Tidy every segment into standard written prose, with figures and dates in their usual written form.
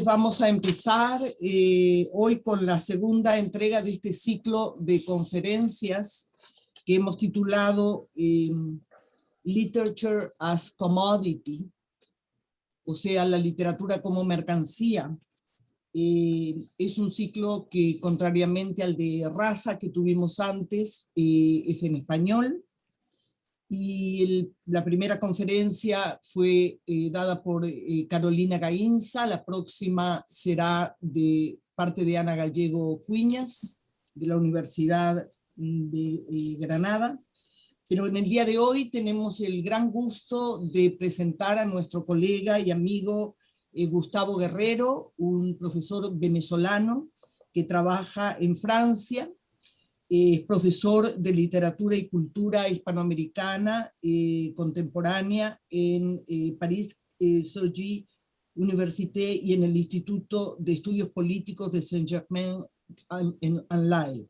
Vamos a empezar hoy con la segunda entrega de este ciclo de conferencias que hemos titulado Literature as Commodity, o sea, la literatura como mercancía. Es un ciclo que, contrariamente al de Raza que tuvimos antes, es en español. Y la primera conferencia fue dada por Carolina Gainza. La próxima será de parte de Ana Gallego Cuiñas, de la Universidad de Granada. Pero en el día de hoy tenemos el gran gusto de presentar a nuestro colega y amigo Gustavo Guerrero, un profesor venezolano que trabaja en Francia. Es profesor de literatura y cultura hispanoamericana contemporánea en París Sorbonne Université y en el Instituto de Estudios Políticos de Saint-Germain-en-Laye.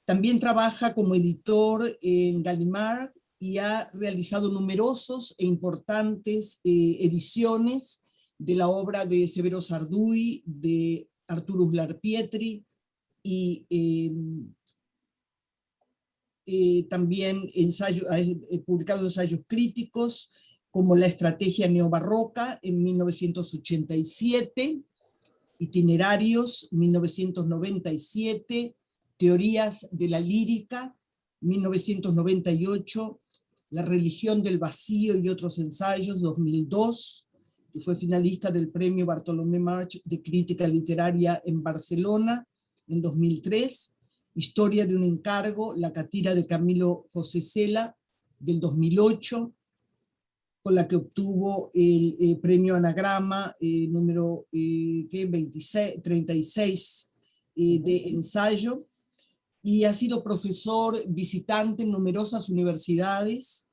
También trabaja como editor en Gallimard y ha realizado numerosos e importantes ediciones de la obra de Severo Sarduy, de Arturo Uslar Pietri, y también ha publicado ensayos críticos como La estrategia neobarroca en 1987, Itinerarios 1997, Teorías de la lírica 1998, La religión del vacío y otros ensayos 2002, que fue finalista del premio Bartolomé March de crítica literaria en Barcelona en 2003, Historia de un encargo, La catira de Camilo José Cela del 2008, con la que obtuvo el premio Anagrama número 36 de ensayo, y ha sido profesor visitante en numerosas universidades,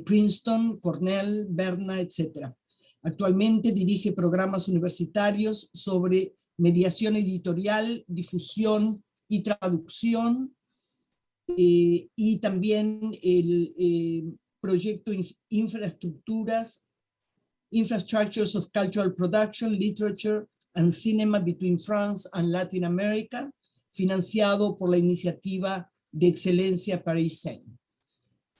Princeton, Cornell, Berna, etc. Actualmente dirige programas universitarios sobre mediación editorial, difusión y traducción, y también el proyecto Infrastructures of Cultural Production, Literature and Cinema Between France and Latin America, financiado por la iniciativa de excelencia Paris-Seine.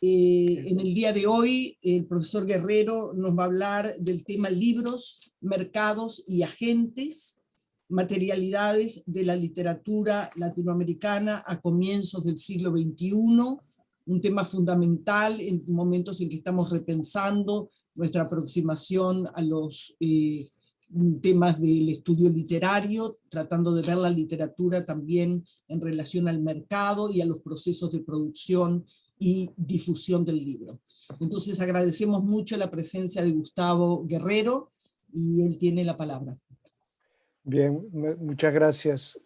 En el día de hoy, el profesor Guerrero nos va a hablar del tema libros, mercados y agentes, materialidades de la literatura latinoamericana a comienzos del siglo XXI, un tema fundamental en momentos en que estamos repensando nuestra aproximación a los temas del estudio literario, tratando de ver la literatura también en relación al mercado y a los procesos de producción y difusión del libro. Entonces agradecemos mucho la presencia de Gustavo Guerrero y él tiene la palabra. Bien, muchas gracias,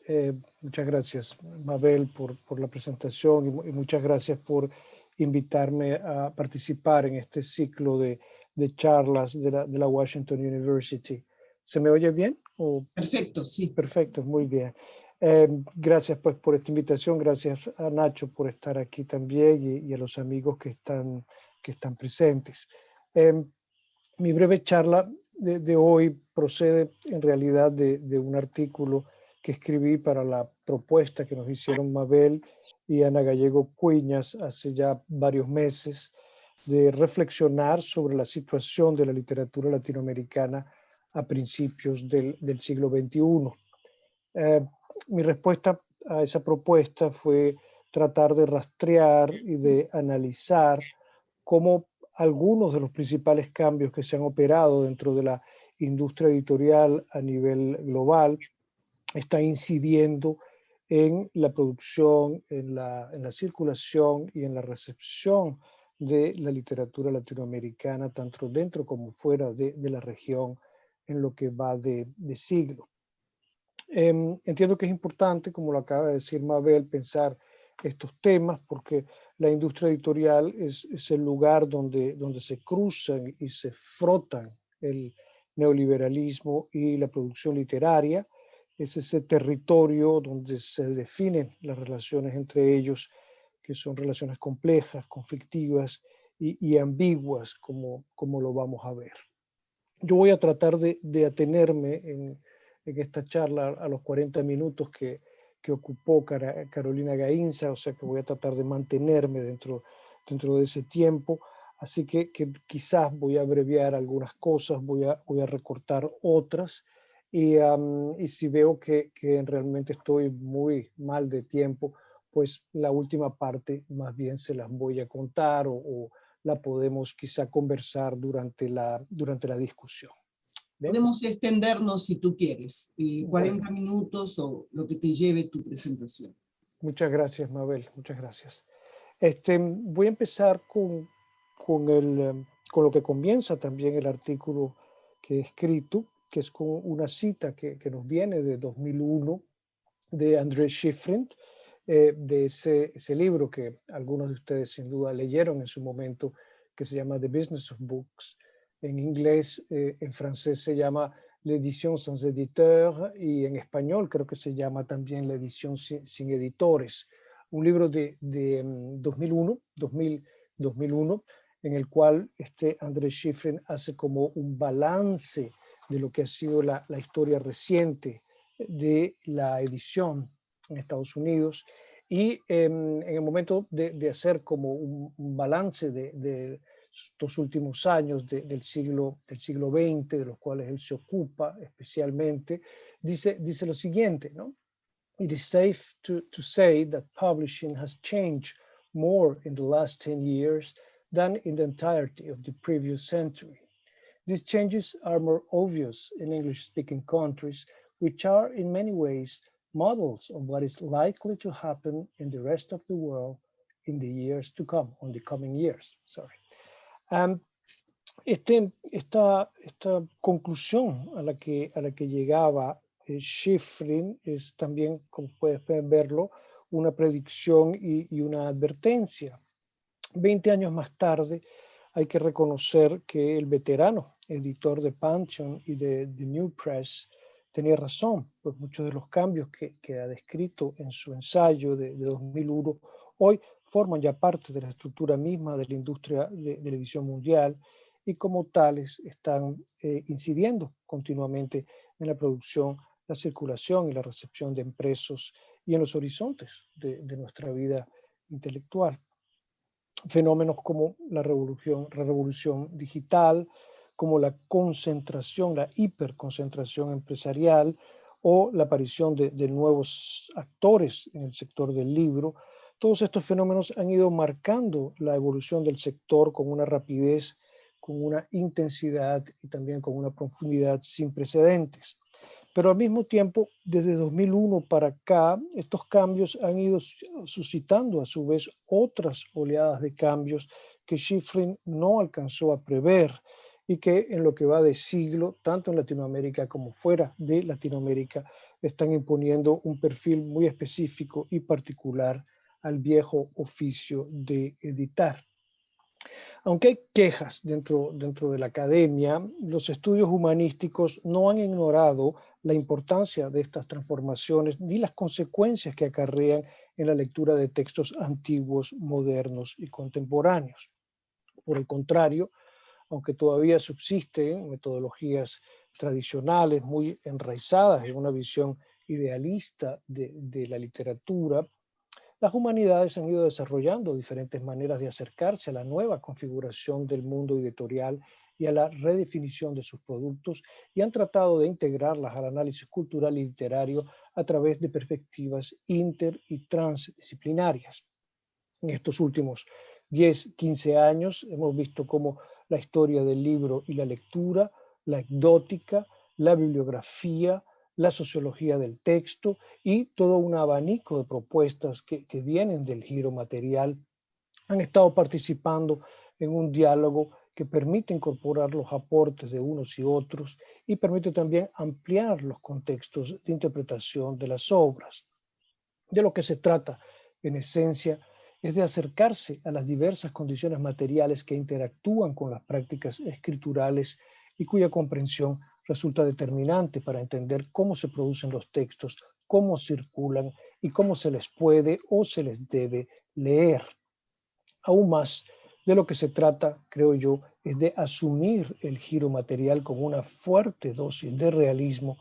Mabel, por la presentación y muchas gracias por invitarme a participar en este ciclo de charlas de la Washington University. ¿Se me oye bien? Perfecto, sí. Perfecto, muy bien. Gracias pues por esta invitación, gracias a Nacho por estar aquí también y a los amigos que están presentes. Mi breve charla de hoy procede en realidad de un artículo que escribí para la propuesta que nos hicieron Mabel y Ana Gallego Cuiñas hace ya varios meses de reflexionar sobre la situación de la literatura latinoamericana a principios del siglo XXI. Mi respuesta a esa propuesta fue tratar de rastrear y de analizar cómo algunos de los principales cambios que se han operado dentro de la industria editorial a nivel global están incidiendo en la producción, en la circulación y en la recepción de la literatura latinoamericana, tanto dentro como fuera de la región, en lo que va de siglo. Entiendo que es importante, como lo acaba de decir Mabel, pensar estos temas porque la industria editorial es el lugar donde se cruzan y se frotan el neoliberalismo y la producción literaria. Es ese territorio donde se definen las relaciones entre ellos, que son relaciones complejas, conflictivas y ambiguas, como lo vamos a ver. Yo voy a tratar de atenerme en esta charla a los 40 minutos que ocupó Carolina Gainza, o sea que voy a tratar de mantenerme dentro de ese tiempo. Así que quizás voy a abreviar algunas cosas, voy a recortar otras, y si veo que realmente estoy muy mal de tiempo, pues la última parte más bien se las voy a contar o la podemos quizá conversar durante la discusión. ¿Bien? Podemos extendernos si tú quieres, 40 Bueno, minutos o lo que te lleve tu presentación. muchas gracias, Mabel, muchas gracias. Voy a empezar con lo que comienza también el artículo que he escrito, que es con una cita que nos viene de 2001 de André Schifrin, de ese libro que algunos de ustedes sin duda leyeron en su momento, que se llama The Business of Books. En inglés, en francés se llama L'édition sans éditeur, y en español creo que se llama también La edición sin editores. Un libro de 2001, en el cual André Schifrin hace como un balance de lo que ha sido la historia reciente de la edición en Estados Unidos, y en el momento de hacer como un balance de estos últimos años del siglo XX, de los cuales él se ocupa especialmente, dice lo siguiente, ¿no? It is safe to say that publishing has changed more in the last 10 years than in the entirety of the previous century. These changes are more obvious in English-speaking countries, which are in many ways models of what is likely to happen in the rest of the world in the years to come, on the coming years. Sorry. Esta conclusión a la que llegaba Schifrin es también, como pueden verlo, una predicción y una advertencia. 20 años más tarde, hay que reconocer que el veterano editor de Pantheon y de The New Press tenía razón, pues muchos de los cambios que ha descrito en su ensayo de 2001 hoy forman ya parte de la estructura misma de la industria de la edición mundial, y como tales están incidiendo continuamente en la producción, la circulación y la recepción de impresos y en los horizontes de nuestra vida intelectual. Fenómenos como la revolución digital, como la concentración, la hiperconcentración empresarial, o la aparición de nuevos actores en el sector del libro. Todos estos fenómenos han ido marcando la evolución del sector con una rapidez, con una intensidad y también con una profundidad sin precedentes. Pero al mismo tiempo, desde 2001 para acá, estos cambios han ido suscitando a su vez otras oleadas de cambios que Schifrin no alcanzó a prever, y que en lo que va de siglo, tanto en Latinoamérica como fuera de Latinoamérica, están imponiendo un perfil muy específico y particular al viejo oficio de editar. Aunque hay quejas dentro de la academia, los estudios humanísticos no han ignorado la importancia de estas transformaciones ni las consecuencias que acarrean en la lectura de textos antiguos, modernos y contemporáneos. Por el contrario, aunque todavía subsisten metodologías tradicionales muy enraizadas en una visión idealista de la literatura, las humanidades han ido desarrollando diferentes maneras de acercarse a la nueva configuración del mundo editorial y a la redefinición de sus productos, y han tratado de integrarlas al análisis cultural y literario a través de perspectivas inter- y transdisciplinarias. En estos últimos 10, 15 años hemos visto cómo la historia del libro y la lectura, la anecdótica, la bibliografía, la sociología del texto y todo un abanico de propuestas que vienen del giro material han estado participando en un diálogo que permite incorporar los aportes de unos y otros, y permite también ampliar los contextos de interpretación de las obras. De lo que se trata, en esencia, es de acercarse a las diversas condiciones materiales que interactúan con las prácticas escriturales y cuya comprensión resulta determinante para entender cómo se producen los textos, cómo circulan y cómo se les puede o se les debe leer. Aún más, De lo que se trata, creo yo, es de asumir el giro material con una fuerte dosis de realismo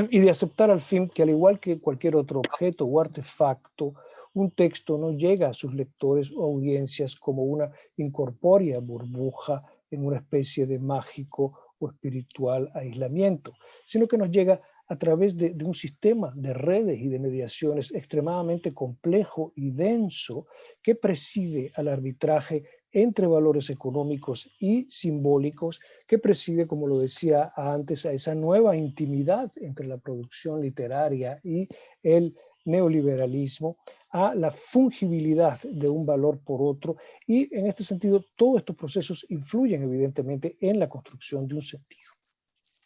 y de aceptar al fin que, al igual que cualquier otro objeto o artefacto, un texto no llega a sus lectores o audiencias como una incorpórea burbuja en una especie de mágico o espiritual aislamiento, sino que nos llega a través de un sistema de redes y de mediaciones extremadamente complejo y denso que preside al arbitraje entre valores económicos y simbólicos, que preside, como lo decía antes, a esa nueva intimidad entre la producción literaria y el neoliberalismo, a la fungibilidad de un valor por otro, y en este sentido todos estos procesos influyen evidentemente en la construcción de un sentido.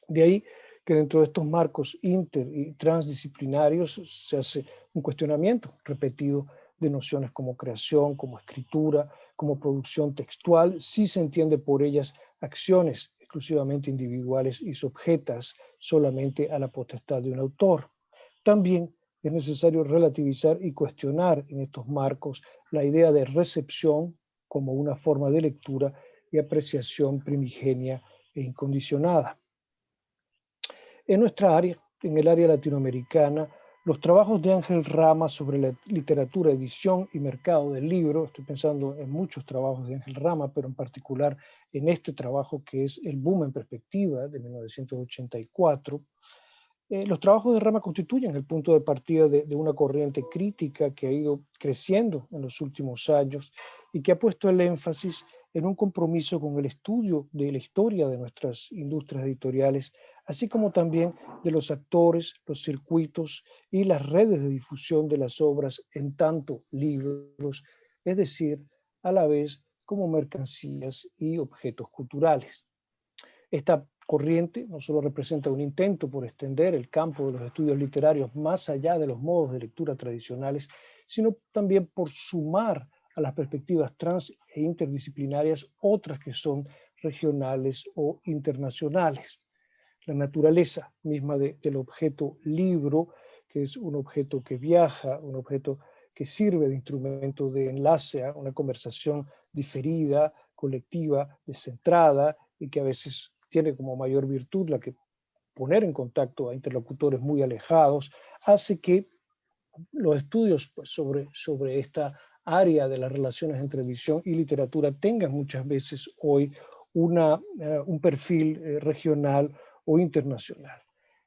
De ahí que dentro de estos marcos inter y transdisciplinarios se hace un cuestionamiento repetido de nociones como creación, como escritura, como producción textual, si se entiende por ellas acciones exclusivamente individuales y sujetas solamente a la potestad de un autor. También es necesario relativizar y cuestionar en estos marcos la idea de recepción como una forma de lectura y apreciación primigenia e incondicionada. En nuestra área, en el área latinoamericana, los trabajos de Ángel Rama sobre la literatura, edición y mercado del libro, estoy pensando en muchos trabajos de Ángel Rama, pero en particular en este trabajo que es El boom en perspectiva de 1984, los trabajos de Rama constituyen el punto de partida de una corriente crítica que ha ido creciendo en los últimos años y que ha puesto el énfasis en un compromiso con el estudio de la historia de nuestras industrias editoriales, así como también de los actores, los circuitos y las redes de difusión de las obras en tanto libros, es decir, a la vez como mercancías y objetos culturales. Esta corriente no solo representa un intento por extender el campo de los estudios literarios más allá de los modos de lectura tradicionales, sino también por sumar a las perspectivas trans e interdisciplinarias otras que son regionales o internacionales. La naturaleza misma del objeto libro, que es un objeto que viaja, un objeto que sirve de instrumento de enlace a una conversación diferida, colectiva, descentrada, y que a veces tiene como mayor virtud la que poner en contacto a interlocutores muy alejados, hace que los estudios pues, sobre esta área de las relaciones entre edición y literatura tengan muchas veces hoy un perfil regional o internacional.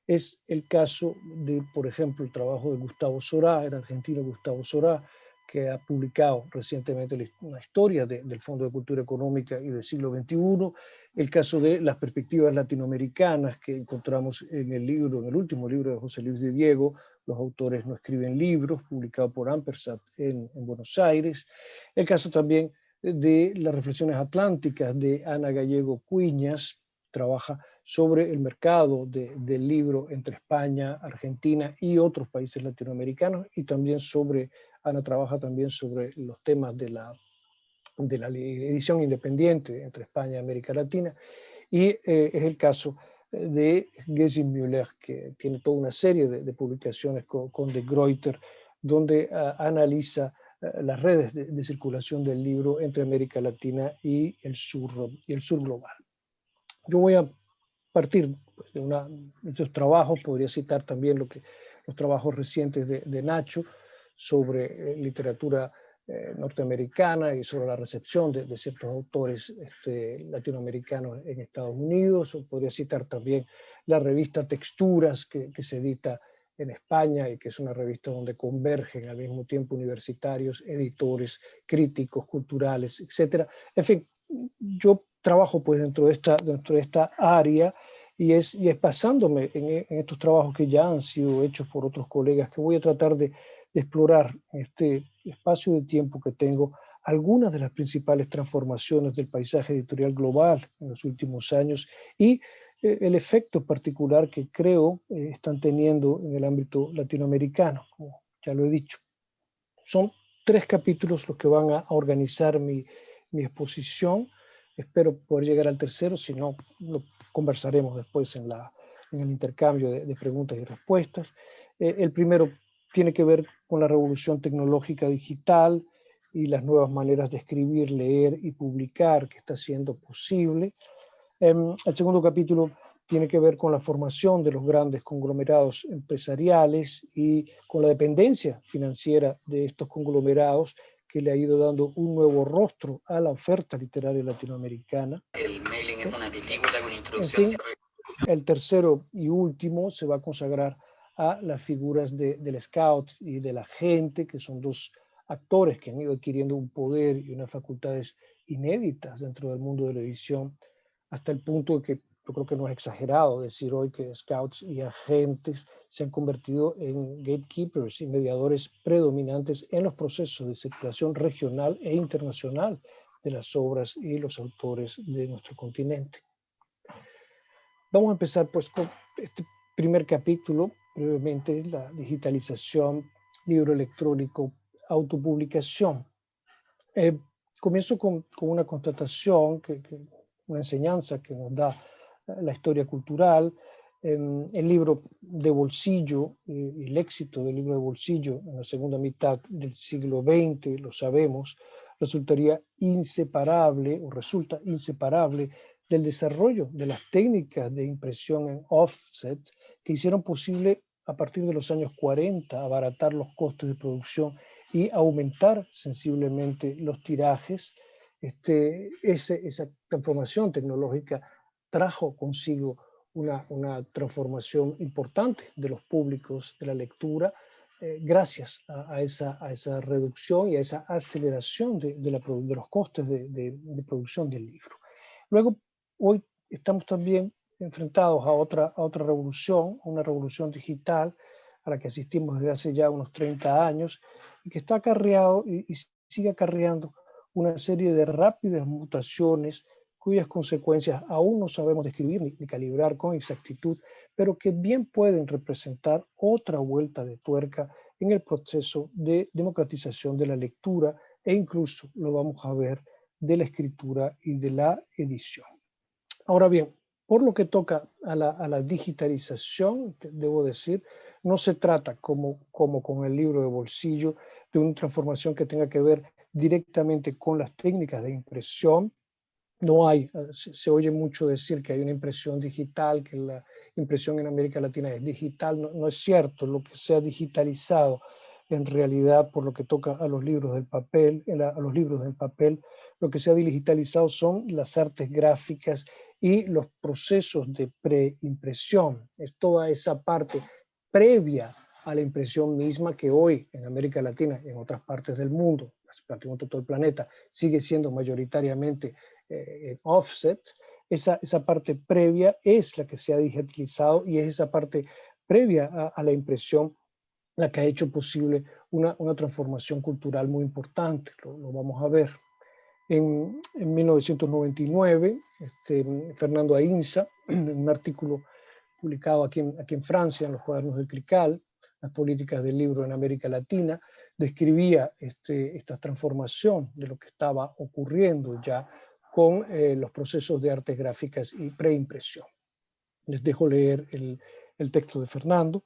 Es el caso de, por ejemplo, el trabajo de Gustavo Sorá, el argentino Gustavo Sorá, que ha publicado recientemente una historia del Fondo de Cultura Económica y del siglo XXI, el caso de las perspectivas latinoamericanas que encontramos en el último libro de José Luis de Diego, Los autores no escriben libros, publicado por Ampersand en Buenos Aires, el caso también de las reflexiones atlánticas de Ana Gallego Cuiñas, trabaja sobre el mercado del libro entre España, Argentina y otros países latinoamericanos, y también Ana trabaja también sobre los temas de la edición independiente entre España y América Latina, y es el caso de Gesine Müller, que tiene toda una serie de publicaciones con De Gruyter, donde analiza las redes de circulación del libro entre América Latina y el sur global. Yo voy a partir de esos trabajos, podría citar también los trabajos recientes de Nacho sobre literatura norteamericana y sobre la recepción de ciertos autores latinoamericanos en Estados Unidos, o podría citar también la revista Texturas que se edita en España y que es una revista donde convergen al mismo tiempo universitarios, editores, críticos culturales, etc. En fin, yo trabajo pues dentro de esta área y es basándome en estos trabajos que ya han sido hechos por otros colegas que voy a tratar de explorar en este espacio de tiempo que tengo algunas de las principales transformaciones del paisaje editorial global en los últimos años y el efecto particular que creo están teniendo en el ámbito latinoamericano, como ya lo he dicho. Son 3 capítulos los que van a organizar mi exposición. Espero poder llegar al tercero, si no, lo conversaremos después en el intercambio de preguntas y respuestas. El primero tiene que ver con la revolución tecnológica digital y las nuevas maneras de escribir, leer y publicar que está siendo posible. El segundo capítulo tiene que ver con la formación de los grandes conglomerados empresariales y con la dependencia financiera de estos conglomerados que le ha ido dando un nuevo rostro a la oferta literaria latinoamericana. El mailing es una película con En introducción. fin, el tercero y último se va a consagrar a las figuras del scout y de la gente, que son dos actores que han ido adquiriendo un poder y unas facultades inéditas dentro del mundo de la edición, hasta el punto de que yo creo que no es exagerado decir hoy que scouts y agentes se han convertido en gatekeepers y mediadores predominantes en los procesos de circulación regional e internacional de las obras y los autores de nuestro continente. Vamos a empezar pues con este primer capítulo, brevemente, la digitalización, libro electrónico, autopublicación. Comienzo con una constatación, una enseñanza que nos da la historia cultural. El libro de bolsillo, el éxito del libro de bolsillo en la segunda mitad del siglo XX, lo sabemos, resultaría inseparable o resulta inseparable del desarrollo de las técnicas de impresión en offset que hicieron posible a partir de los años 40 abaratar los costes de producción y aumentar sensiblemente los tirajes. Esa transformación tecnológica trajo consigo una transformación importante de los públicos de la lectura, gracias a esa reducción y a esa aceleración de los costes de producción del libro. Luego, hoy estamos también enfrentados a otra revolución, una revolución digital a la que asistimos desde hace ya unos 30 años y que está acarreado y sigue acarreando una serie de rápidas mutaciones cuyas consecuencias aún no sabemos describir ni calibrar con exactitud, pero que bien pueden representar otra vuelta de tuerca en el proceso de democratización de la lectura e incluso lo vamos a ver de la escritura y de la edición. Ahora bien, por lo que toca a la digitalización, debo decir, no se trata, como con el libro de bolsillo, de una transformación que tenga que ver directamente con las técnicas de impresión. No hay, se oye mucho decir que hay una impresión digital, que la impresión en América Latina es digital. No es cierto. Lo que se ha digitalizado en realidad, por lo que toca a los libros del papel, lo que se ha digitalizado son las artes gráficas y los procesos de preimpresión. Es toda esa parte previa a la impresión misma que hoy en América Latina y en otras partes del mundo, prácticamente todo el planeta, sigue siendo mayoritariamente en offset. Esa parte previa es la que se ha digitalizado y es esa parte previa a la impresión la que ha hecho posible una transformación cultural muy importante. Lo vamos a ver. En 1999, Fernando Ainsa, en un artículo publicado aquí en Francia, en los cuadernos del Crical, las políticas del libro en América Latina, describía esta transformación de lo que estaba ocurriendo ya con los procesos de artes gráficas y preimpresión. Les dejo leer el texto de Fernando.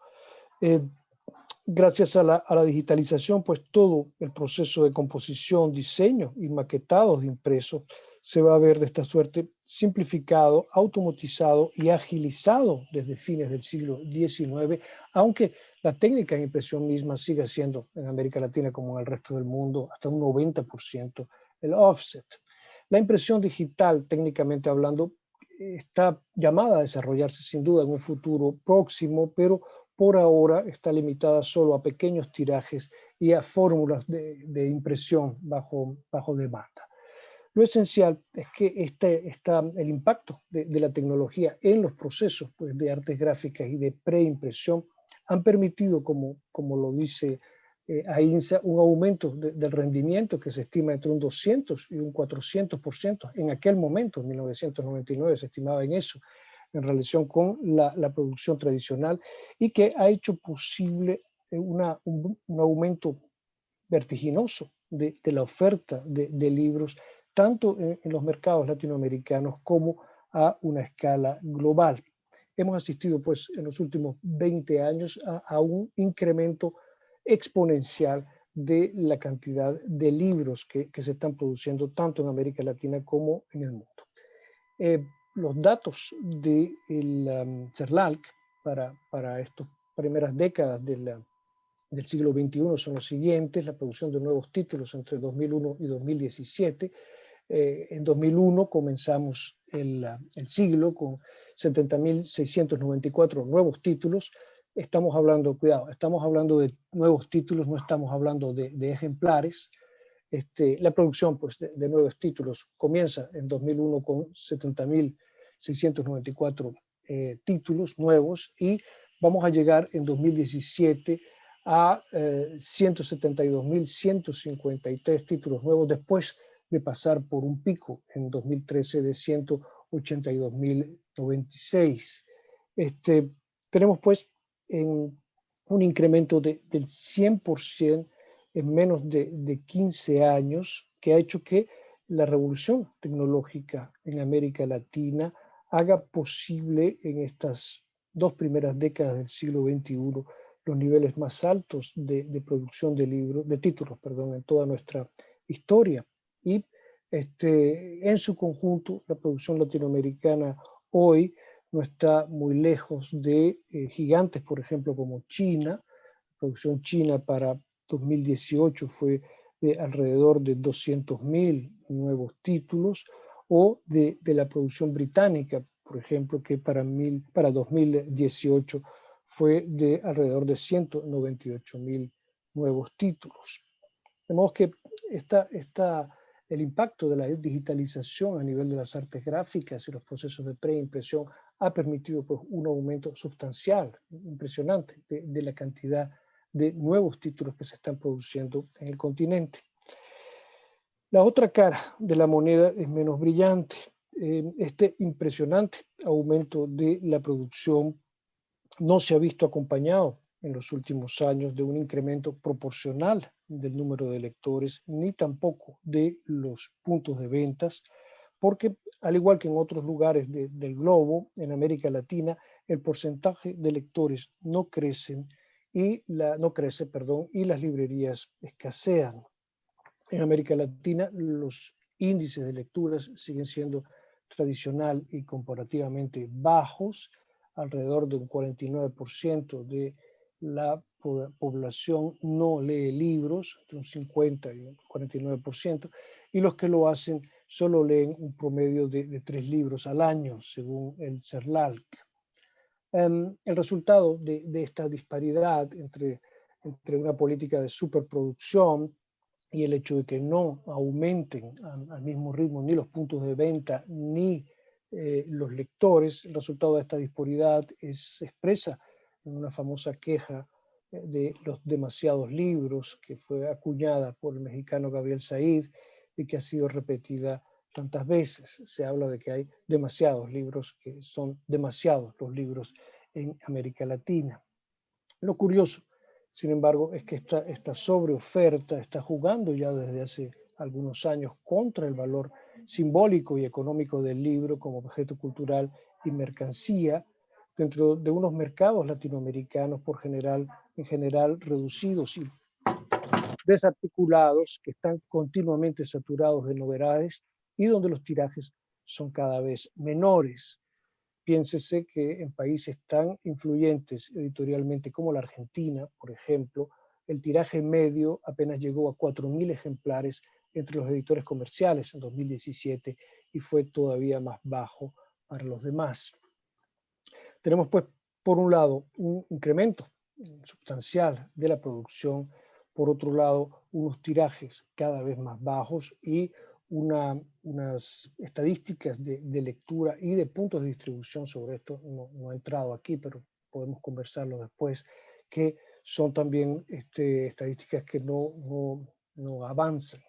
Gracias a la digitalización, pues todo el proceso de composición, diseño y maquetados de impresos se va a ver de esta suerte simplificado, automatizado y agilizado desde fines del siglo XIX, aunque la técnica de impresión misma sigue siendo en América Latina como en el resto del mundo hasta un 90% el offset. La impresión digital, técnicamente hablando, está llamada a desarrollarse sin duda en un futuro próximo, pero por ahora está limitada solo a pequeños tirajes y a fórmulas de impresión bajo demanda. Lo esencial es que el impacto de la tecnología en los procesos pues, de artes gráficas y de preimpresión han permitido, como lo dice Ainsa, un aumento del rendimiento que se estima entre un 200 y un 400%. En aquel momento, en 1999, se estimaba en eso, en relación con la producción tradicional, y que ha hecho posible un aumento vertiginoso de la oferta de libros, tanto en los mercados latinoamericanos como a una escala global. Hemos asistido pues en los últimos 20 años a un incremento exponencial de la cantidad de libros que se están produciendo tanto en América Latina como en el mundo. Los datos del CERLALC para estas primeras décadas del siglo XXI son los siguientes: la producción de nuevos títulos entre 2001 y 2017. En 2001 comenzamos el siglo con 70.694 nuevos títulos. Estamos hablando, cuidado, estamos hablando de nuevos títulos, no estamos hablando de ejemplares. La producción pues, de nuevos títulos comienza en 2001 con 70.694 títulos nuevos y vamos a llegar en 2017 a 172.153 títulos nuevos después de pasar por un pico en 2013 de 182.096. Tenemos pues un incremento del 100% en menos de 15 años, que ha hecho que la revolución tecnológica en América Latina haga posible en estas 2 primeras décadas del siglo XXI los niveles más altos de producción de libros, de títulos, perdón, en toda nuestra historia. Y en su conjunto, la producción latinoamericana hoy no está muy lejos de gigantes, por ejemplo, como China. La producción china para 2018 fue de alrededor de 200.000 nuevos títulos, o de la producción británica, por ejemplo, que para 2018 fue de alrededor de 198.000 nuevos títulos. De modo que el impacto de la digitalización a nivel de las artes gráficas y los procesos de preimpresión ha permitido pues, un aumento sustancial, impresionante, de la cantidad de nuevos títulos que se están produciendo en el continente. La otra cara de la moneda es menos brillante. Este impresionante aumento de la producción no se ha visto acompañado en los últimos años de un incremento proporcional del número de lectores, ni tampoco de los puntos de ventas, porque al igual que en otros lugares del globo, en América Latina, el porcentaje de lectores no crece y las librerías escasean. En América Latina, los índices de lecturas siguen siendo tradicional y comparativamente bajos. Alrededor de un 49% de la población no lee libros, entre un 50 y un 49%, y los que lo hacen solo leen un promedio de 3 libros al año, según el CERLALC. El resultado de esta disparidad entre una política de superproducción y el hecho de que no aumenten al mismo ritmo ni los puntos de venta ni los lectores, el resultado de esta disparidad se expresa en una famosa queja de los demasiados libros, que fue acuñada por el mexicano Gabriel Said y que ha sido repetida tantas veces. Se habla de que hay demasiados libros, que son demasiados los libros en América Latina. Lo curioso, sin embargo, es que esta sobreoferta está jugando ya desde hace algunos años contra el valor simbólico y económico del libro como objeto cultural y mercancía dentro de unos mercados latinoamericanos en general reducidos y desarticulados, que están continuamente saturados de novedades y donde los tirajes son cada vez menores. Piénsese que en países tan influyentes editorialmente como la Argentina, por ejemplo, el tiraje medio apenas llegó a 4.000 ejemplares entre los editores comerciales en 2017 y fue todavía más bajo para los demás. Tenemos pues, por un lado, un incremento sustancial de la producción, por otro lado, unos tirajes cada vez más bajos y unas estadísticas de lectura y de puntos de distribución sobre esto. No he entrado aquí, pero podemos conversarlo después, que son también estadísticas que no avanzan.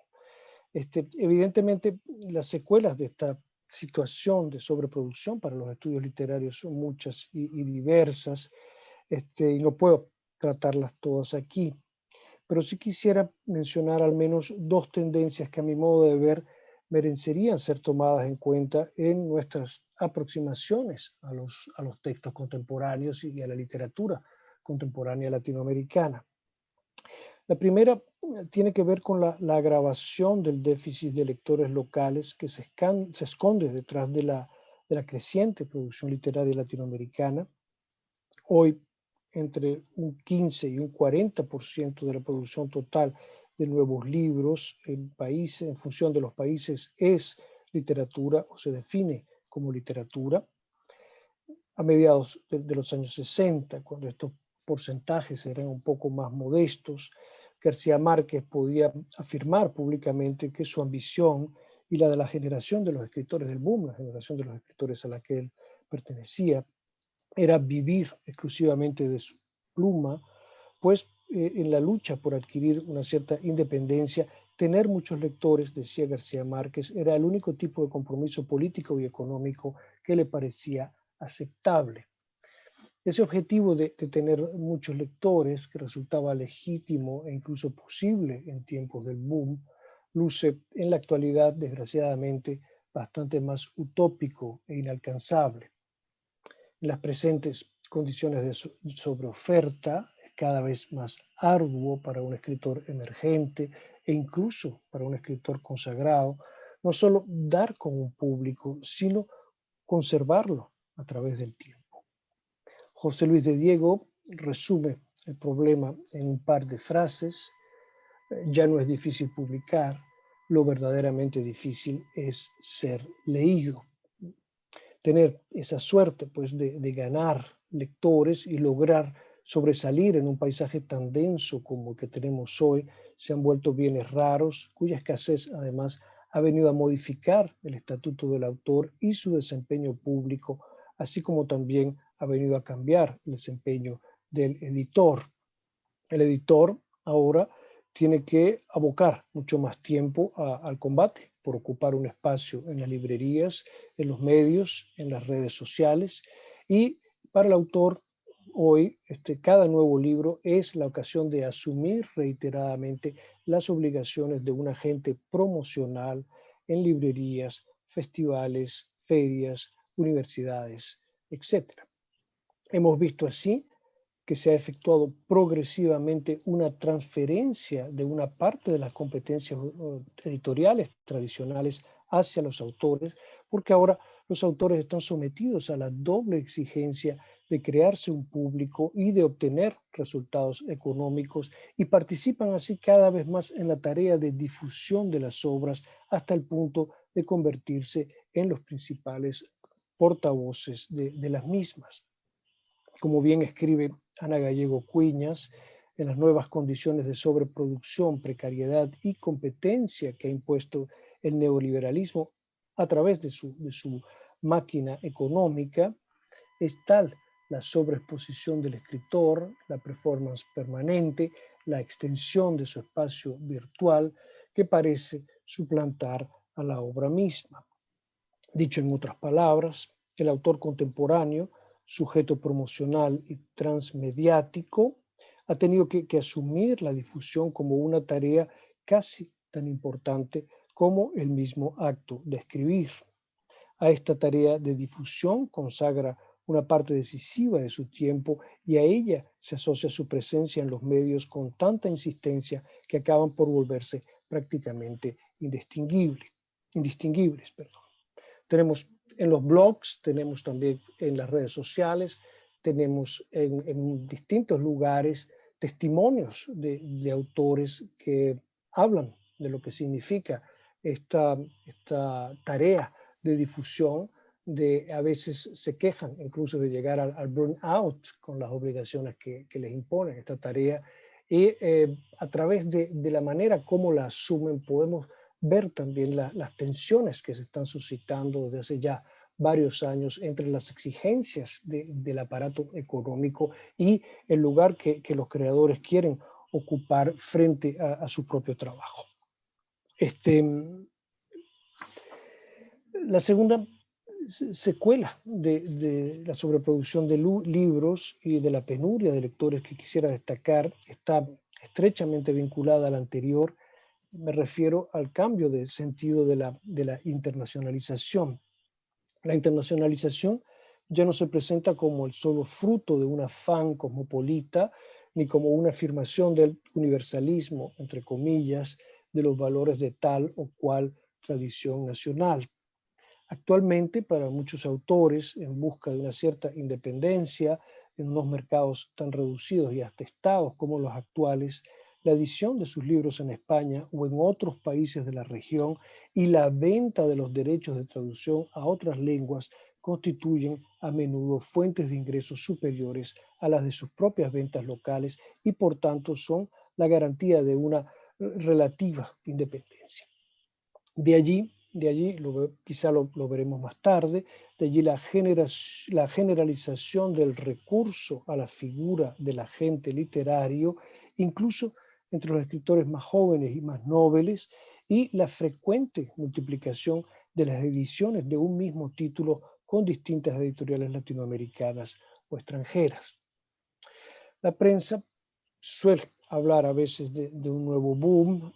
Evidentemente, las secuelas de esta situación de sobreproducción para los estudios literarios son muchas y diversas, y no puedo tratarlas todas aquí, pero sí quisiera mencionar al menos 2 tendencias que a mi modo de ver merecerían ser tomadas en cuenta en nuestras aproximaciones a los textos contemporáneos y a la literatura contemporánea latinoamericana. La primera tiene que ver con la agravación del déficit de lectores locales que se esconde detrás de la creciente producción literaria latinoamericana. Hoy, entre un 15 y un 40% de la producción total de nuevos libros en función de los países es literatura o se define como literatura. A mediados de los años 60, cuando estos porcentajes eran un poco más modestos, García Márquez podía afirmar públicamente que su ambición y la de la generación de los escritores del boom, la generación de los escritores a la que él pertenecía, era vivir exclusivamente de su pluma, pues en la lucha por adquirir una cierta independencia, tener muchos lectores, decía García Márquez, era el único tipo de compromiso político y económico que le parecía aceptable. Ese objetivo de tener muchos lectores, que resultaba legítimo e incluso posible en tiempos del boom, luce en la actualidad, desgraciadamente, bastante más utópico e inalcanzable. En las presentes condiciones de sobreoferta, es cada vez más arduo para un escritor emergente e incluso para un escritor consagrado, no solo dar con un público, sino conservarlo a través del tiempo. José Luis de Diego resume el problema en un par de frases. Ya no es difícil publicar, lo verdaderamente difícil es ser leído. Tener esa suerte pues, de ganar lectores y lograr sobresalir en un paisaje tan denso como el que tenemos hoy, se han vuelto bienes raros, cuya escasez además ha venido a modificar el estatuto del autor y su desempeño público, así como también ha venido a cambiar el desempeño del editor. El editor ahora tiene que abocar mucho más tiempo al combate por ocupar un espacio en las librerías, en los medios, en las redes sociales. Y para el autor, hoy, cada nuevo libro es la ocasión de asumir reiteradamente las obligaciones de un agente promocional en librerías, festivales, ferias, universidades, etc. Hemos visto así que se ha efectuado progresivamente una transferencia de una parte de las competencias editoriales tradicionales hacia los autores, porque ahora los autores están sometidos a la doble exigencia de crearse un público y de obtener resultados económicos y participan así cada vez más en la tarea de difusión de las obras hasta el punto de convertirse en los principales portavoces de las mismas. Como bien escribe Ana Gallego Cuiñas, en las nuevas condiciones de sobreproducción, precariedad y competencia que ha impuesto el neoliberalismo a través de su máquina económica, es tal la sobreexposición del escritor, la performance permanente, la extensión de su espacio virtual, que parece suplantar a la obra misma. Dicho en otras palabras, el autor contemporáneo, sujeto promocional y transmediático, ha tenido que asumir la difusión como una tarea casi tan importante como el mismo acto de escribir. A esta tarea de difusión consagra una parte decisiva de su tiempo y a ella se asocia su presencia en los medios con tanta insistencia que acaban por volverse prácticamente indistinguibles. Tenemos en los blogs, tenemos también en las redes sociales, tenemos en distintos lugares testimonios de autores que hablan de lo que significa esta tarea de difusión, a veces se quejan incluso de llegar al burnout con las obligaciones que les impone esta tarea, y a través de la manera como la asumen podemos ver también las tensiones que se están suscitando desde hace ya varios años entre las exigencias del aparato económico y el lugar que los creadores quieren ocupar frente a su propio trabajo. La segunda secuela de la sobreproducción de libros y de la penuria de lectores que quisiera destacar está estrechamente vinculada a la anterior. Me refiero al cambio de sentido de la internacionalización. La internacionalización ya no se presenta como el solo fruto de un afán cosmopolita, ni como una afirmación del universalismo, entre comillas, de los valores de tal o cual tradición nacional. Actualmente, para muchos autores, en busca de una cierta independencia en unos mercados tan reducidos y atestados como los actuales, la edición de sus libros en España o en otros países de la región y la venta de los derechos de traducción a otras lenguas constituyen a menudo fuentes de ingresos superiores a las de sus propias ventas locales y por tanto son la garantía de una relativa independencia. De allí, quizá lo veremos más tarde, de allí la generalización del recurso a la figura del agente literario, incluso entre los escritores más jóvenes y más nobles, y la frecuente multiplicación de las ediciones de un mismo título con distintas editoriales latinoamericanas o extranjeras. La prensa suele hablar a veces de un nuevo boom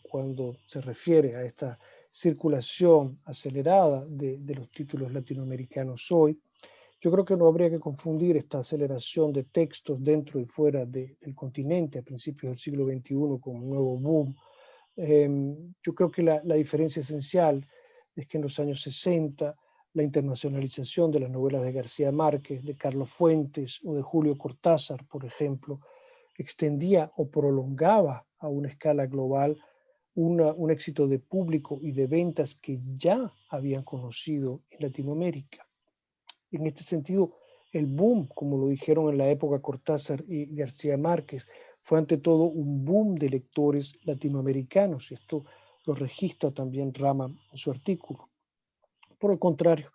cuando se refiere a esta circulación acelerada de los títulos latinoamericanos hoy. Yo creo que no habría que confundir esta aceleración de textos dentro y fuera del continente a principios del siglo XXI con un nuevo boom. Yo creo que la diferencia esencial es que en los años 60 la internacionalización de las novelas de García Márquez, de Carlos Fuentes o de Julio Cortázar, por ejemplo, extendía o prolongaba a una escala global un éxito de público y de ventas que ya habían conocido en Latinoamérica. En este sentido, el boom, como lo dijeron en la época Cortázar y García Márquez, fue ante todo un boom de lectores latinoamericanos, y esto lo registra también Rama en su artículo. Por el contrario,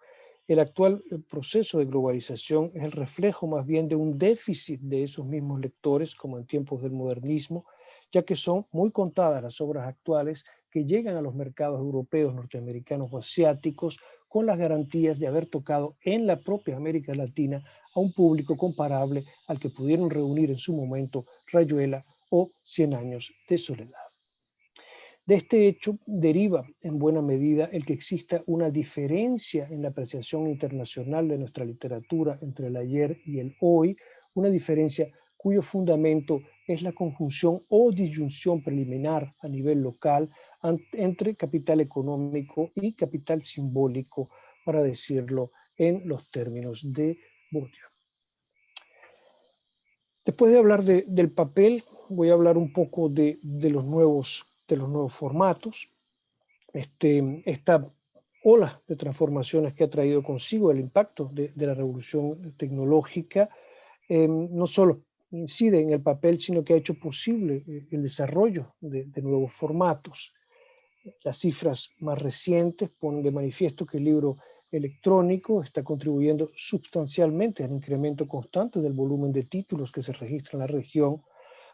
el actual proceso de globalización es el reflejo más bien de un déficit de esos mismos lectores, como en tiempos del modernismo, ya que son muy contadas las obras actuales que llegan a los mercados europeos, norteamericanos o asiáticos con las garantías de haber tocado en la propia América Latina a un público comparable al que pudieron reunir en su momento Rayuela o 100 años de soledad. De este hecho deriva en buena medida el que exista una diferencia en la apreciación internacional de nuestra literatura entre el ayer y el hoy, una diferencia cuyo fundamento es la conjunción o disyunción preliminar a nivel local entre capital económico y capital simbólico, para decirlo en los términos de Bourdieu. Después de hablar del papel, voy a hablar un poco de los nuevos formatos. Esta ola de transformaciones que ha traído consigo el impacto de la revolución tecnológica no solo incide en el papel, sino que ha hecho posible el desarrollo de nuevos formatos. Las cifras más recientes ponen de manifiesto que el libro electrónico está contribuyendo sustancialmente al incremento constante del volumen de títulos que se registra en la región,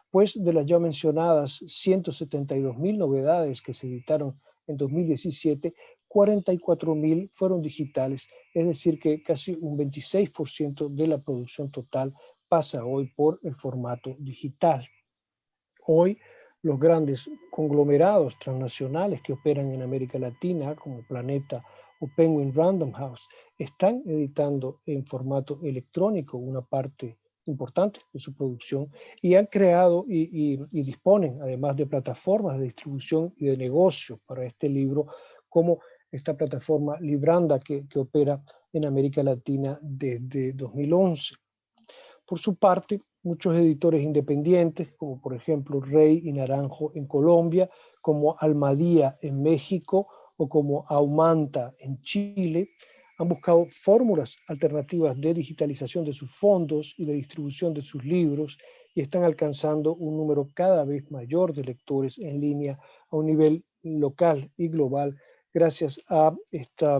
pues de las ya mencionadas 172.000 novedades que se editaron en 2017, 44.000 fueron digitales, es decir que casi un 26% de la producción total pasa hoy por el formato digital. Hoy los grandes conglomerados transnacionales que operan en América Latina, como Planeta o Penguin Random House, están editando en formato electrónico una parte importante de su producción y han creado y disponen además de plataformas de distribución y de negocio para este libro, como esta plataforma Libranda que opera en América Latina desde 2011. Por su parte, muchos editores independientes, como por ejemplo Rey y Naranjo en Colombia, como Almadía en México o como Aumanta en Chile, han buscado fórmulas alternativas de digitalización de sus fondos y de distribución de sus libros y están alcanzando un número cada vez mayor de lectores en línea a un nivel local y global gracias a esta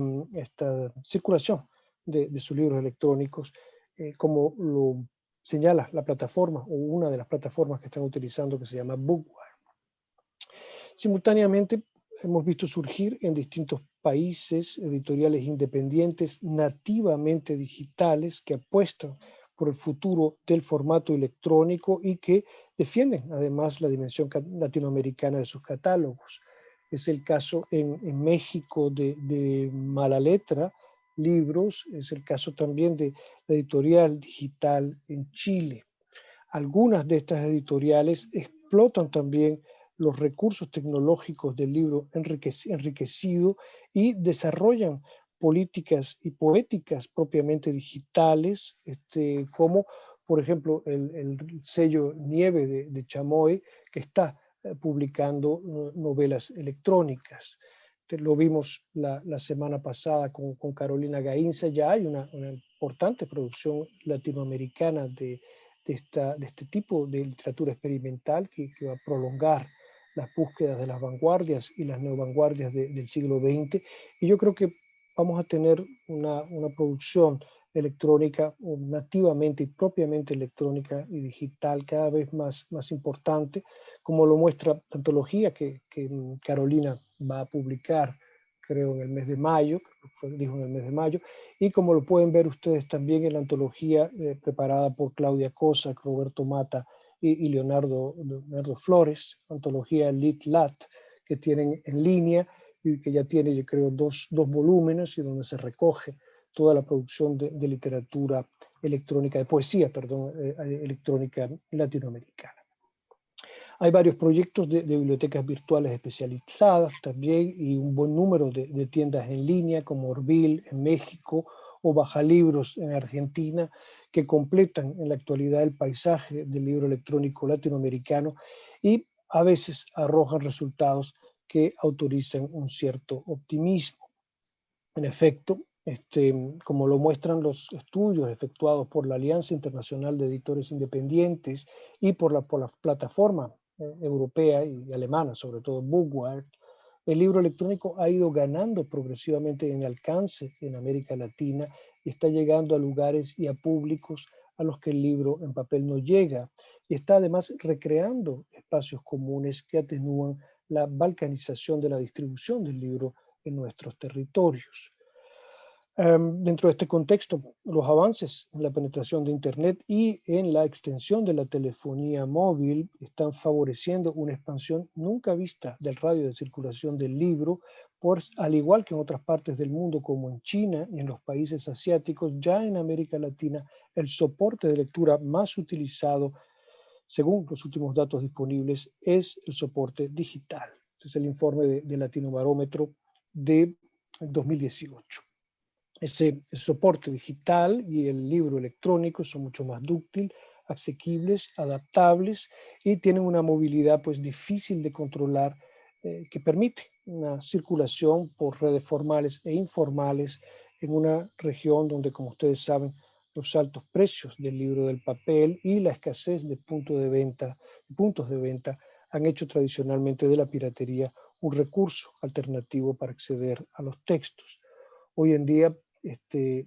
circulación de sus libros electrónicos, como lo señala la plataforma o una de las plataformas que están utilizando, que se llama Bookwire. Simultáneamente hemos visto surgir en distintos países editoriales independientes nativamente digitales que apuestan por el futuro del formato electrónico y que defienden además la dimensión latinoamericana de sus catálogos. Es el caso en México de Mala Letra Libros, es el caso también de la editorial digital en Chile. Algunas de estas editoriales explotan también los recursos tecnológicos del libro enriquecido y desarrollan políticas y poéticas propiamente digitales, como por ejemplo el sello Nieve de Chamoy, que está publicando novelas electrónicas. Lo vimos la semana pasada con Carolina Gainza. Ya hay una importante producción latinoamericana de este tipo de literatura experimental que va a prolongar las búsquedas de las vanguardias y las neovanguardias del siglo XX. Y yo creo que vamos a tener una producción electrónica nativamente y propiamente electrónica y digital cada vez más importante, como lo muestra la antología que Carolina va a publicar, creo en el mes de mayo, dijo en el mes de mayo, y como lo pueden ver ustedes también en la antología preparada por Claudia Cosa, Roberto Mata y Leonardo Flores, antología Lit Lat, que tienen en línea y que ya tiene, yo creo, dos volúmenes y donde se recoge toda la producción de literatura electrónica, de poesía, perdón, electrónica latinoamericana. Hay varios proyectos de bibliotecas virtuales especializadas también y un buen número de tiendas en línea como Orbil en México o Bajalibros en Argentina, que completan en la actualidad el paisaje del libro electrónico latinoamericano y a veces arrojan resultados que autorizan un cierto optimismo. En efecto, como lo muestran los estudios efectuados por la Alianza Internacional de Editores Independientes y por la plataforma europea y alemana, sobre todo Bookwire, el libro electrónico ha ido ganando progresivamente en alcance en América Latina y está llegando a lugares y a públicos a los que el libro en papel no llega, y está además recreando espacios comunes que atenúan la balcanización de la distribución del libro en nuestros territorios. Dentro de este contexto, los avances en la penetración de Internet y en la extensión de la telefonía móvil están favoreciendo una expansión nunca vista del radio de circulación del libro, al igual que en otras partes del mundo como en China y en los países asiáticos. Ya en América Latina el soporte de lectura más utilizado, según los últimos datos disponibles, es el soporte digital. Este es el informe de Latinobarómetro de 2018. Ese soporte digital y el libro electrónico son mucho más dúctiles, asequibles, adaptables y tienen una movilidad pues difícil de controlar, que permite una circulación por redes formales e informales en una región donde, como ustedes saben, los altos precios del libro del papel y la escasez de puntos de venta han hecho tradicionalmente de la piratería un recurso alternativo para acceder a los textos. Hoy en día,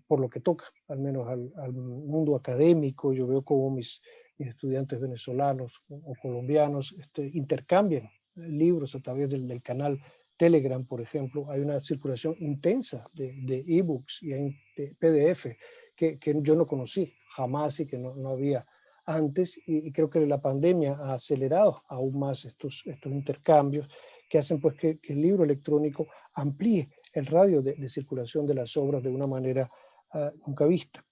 por lo que toca, al menos al mundo académico, yo veo como mis estudiantes venezolanos o colombianos intercambian libros a través del canal Telegram, por ejemplo. Hay una circulación intensa de ebooks y de PDF que yo no conocí jamás y que no había antes, y creo que la pandemia ha acelerado aún más estos intercambios que hacen pues que el libro electrónico amplíe el radio de circulación de las obras de una manera nunca vista.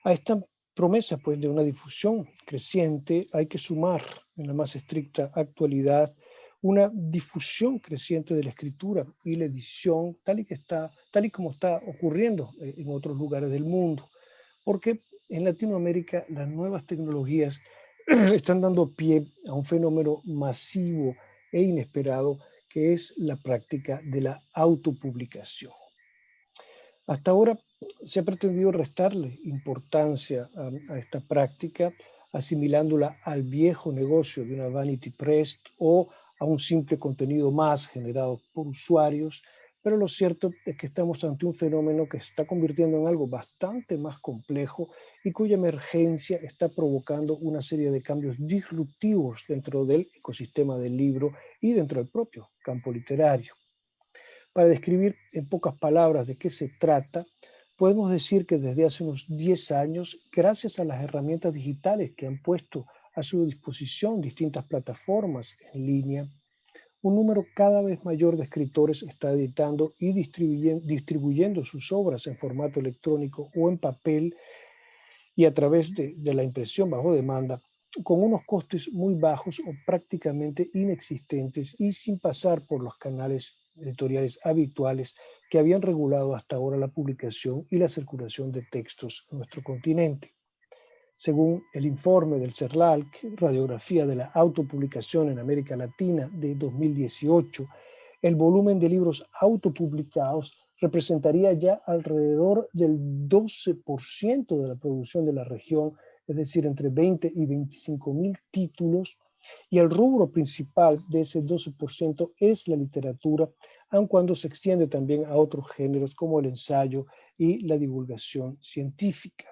A esta promesa pues, de una difusión creciente hay que sumar en la más estricta actualidad una difusión creciente de la escritura y la edición tal y como está ocurriendo en otros lugares del mundo, porque en Latinoamérica las nuevas tecnologías están dando pie a un fenómeno masivo e inesperado que es la práctica de la autopublicación. Hasta ahora se ha pretendido restarle importancia a esta práctica, asimilándola al viejo negocio de una vanity press o a un simple contenido más generado por usuarios, pero lo cierto es que estamos ante un fenómeno que se está convirtiendo en algo bastante más complejo y cuya emergencia está provocando una serie de cambios disruptivos dentro del ecosistema del libro y dentro del propio campo literario. Para describir en pocas palabras de qué se trata, podemos decir que desde hace unos 10 años, gracias a las herramientas digitales que han puesto a su disposición distintas plataformas en línea, un número cada vez mayor de escritores está editando y distribuyendo sus obras en formato electrónico o en papel, y a través de la impresión bajo demanda, con unos costes muy bajos o prácticamente inexistentes y sin pasar por los canales editoriales habituales que habían regulado hasta ahora la publicación y la circulación de textos en nuestro continente. Según el informe del CERLALC, Radiografía de la Autopublicación en América Latina de 2018, el volumen de libros autopublicados representaría ya alrededor del 12% de la producción de la región, es decir, entre 20 y 25.000 títulos, y el rubro principal de ese 12% es la literatura, aun cuando se extiende también a otros géneros como el ensayo y la divulgación científica.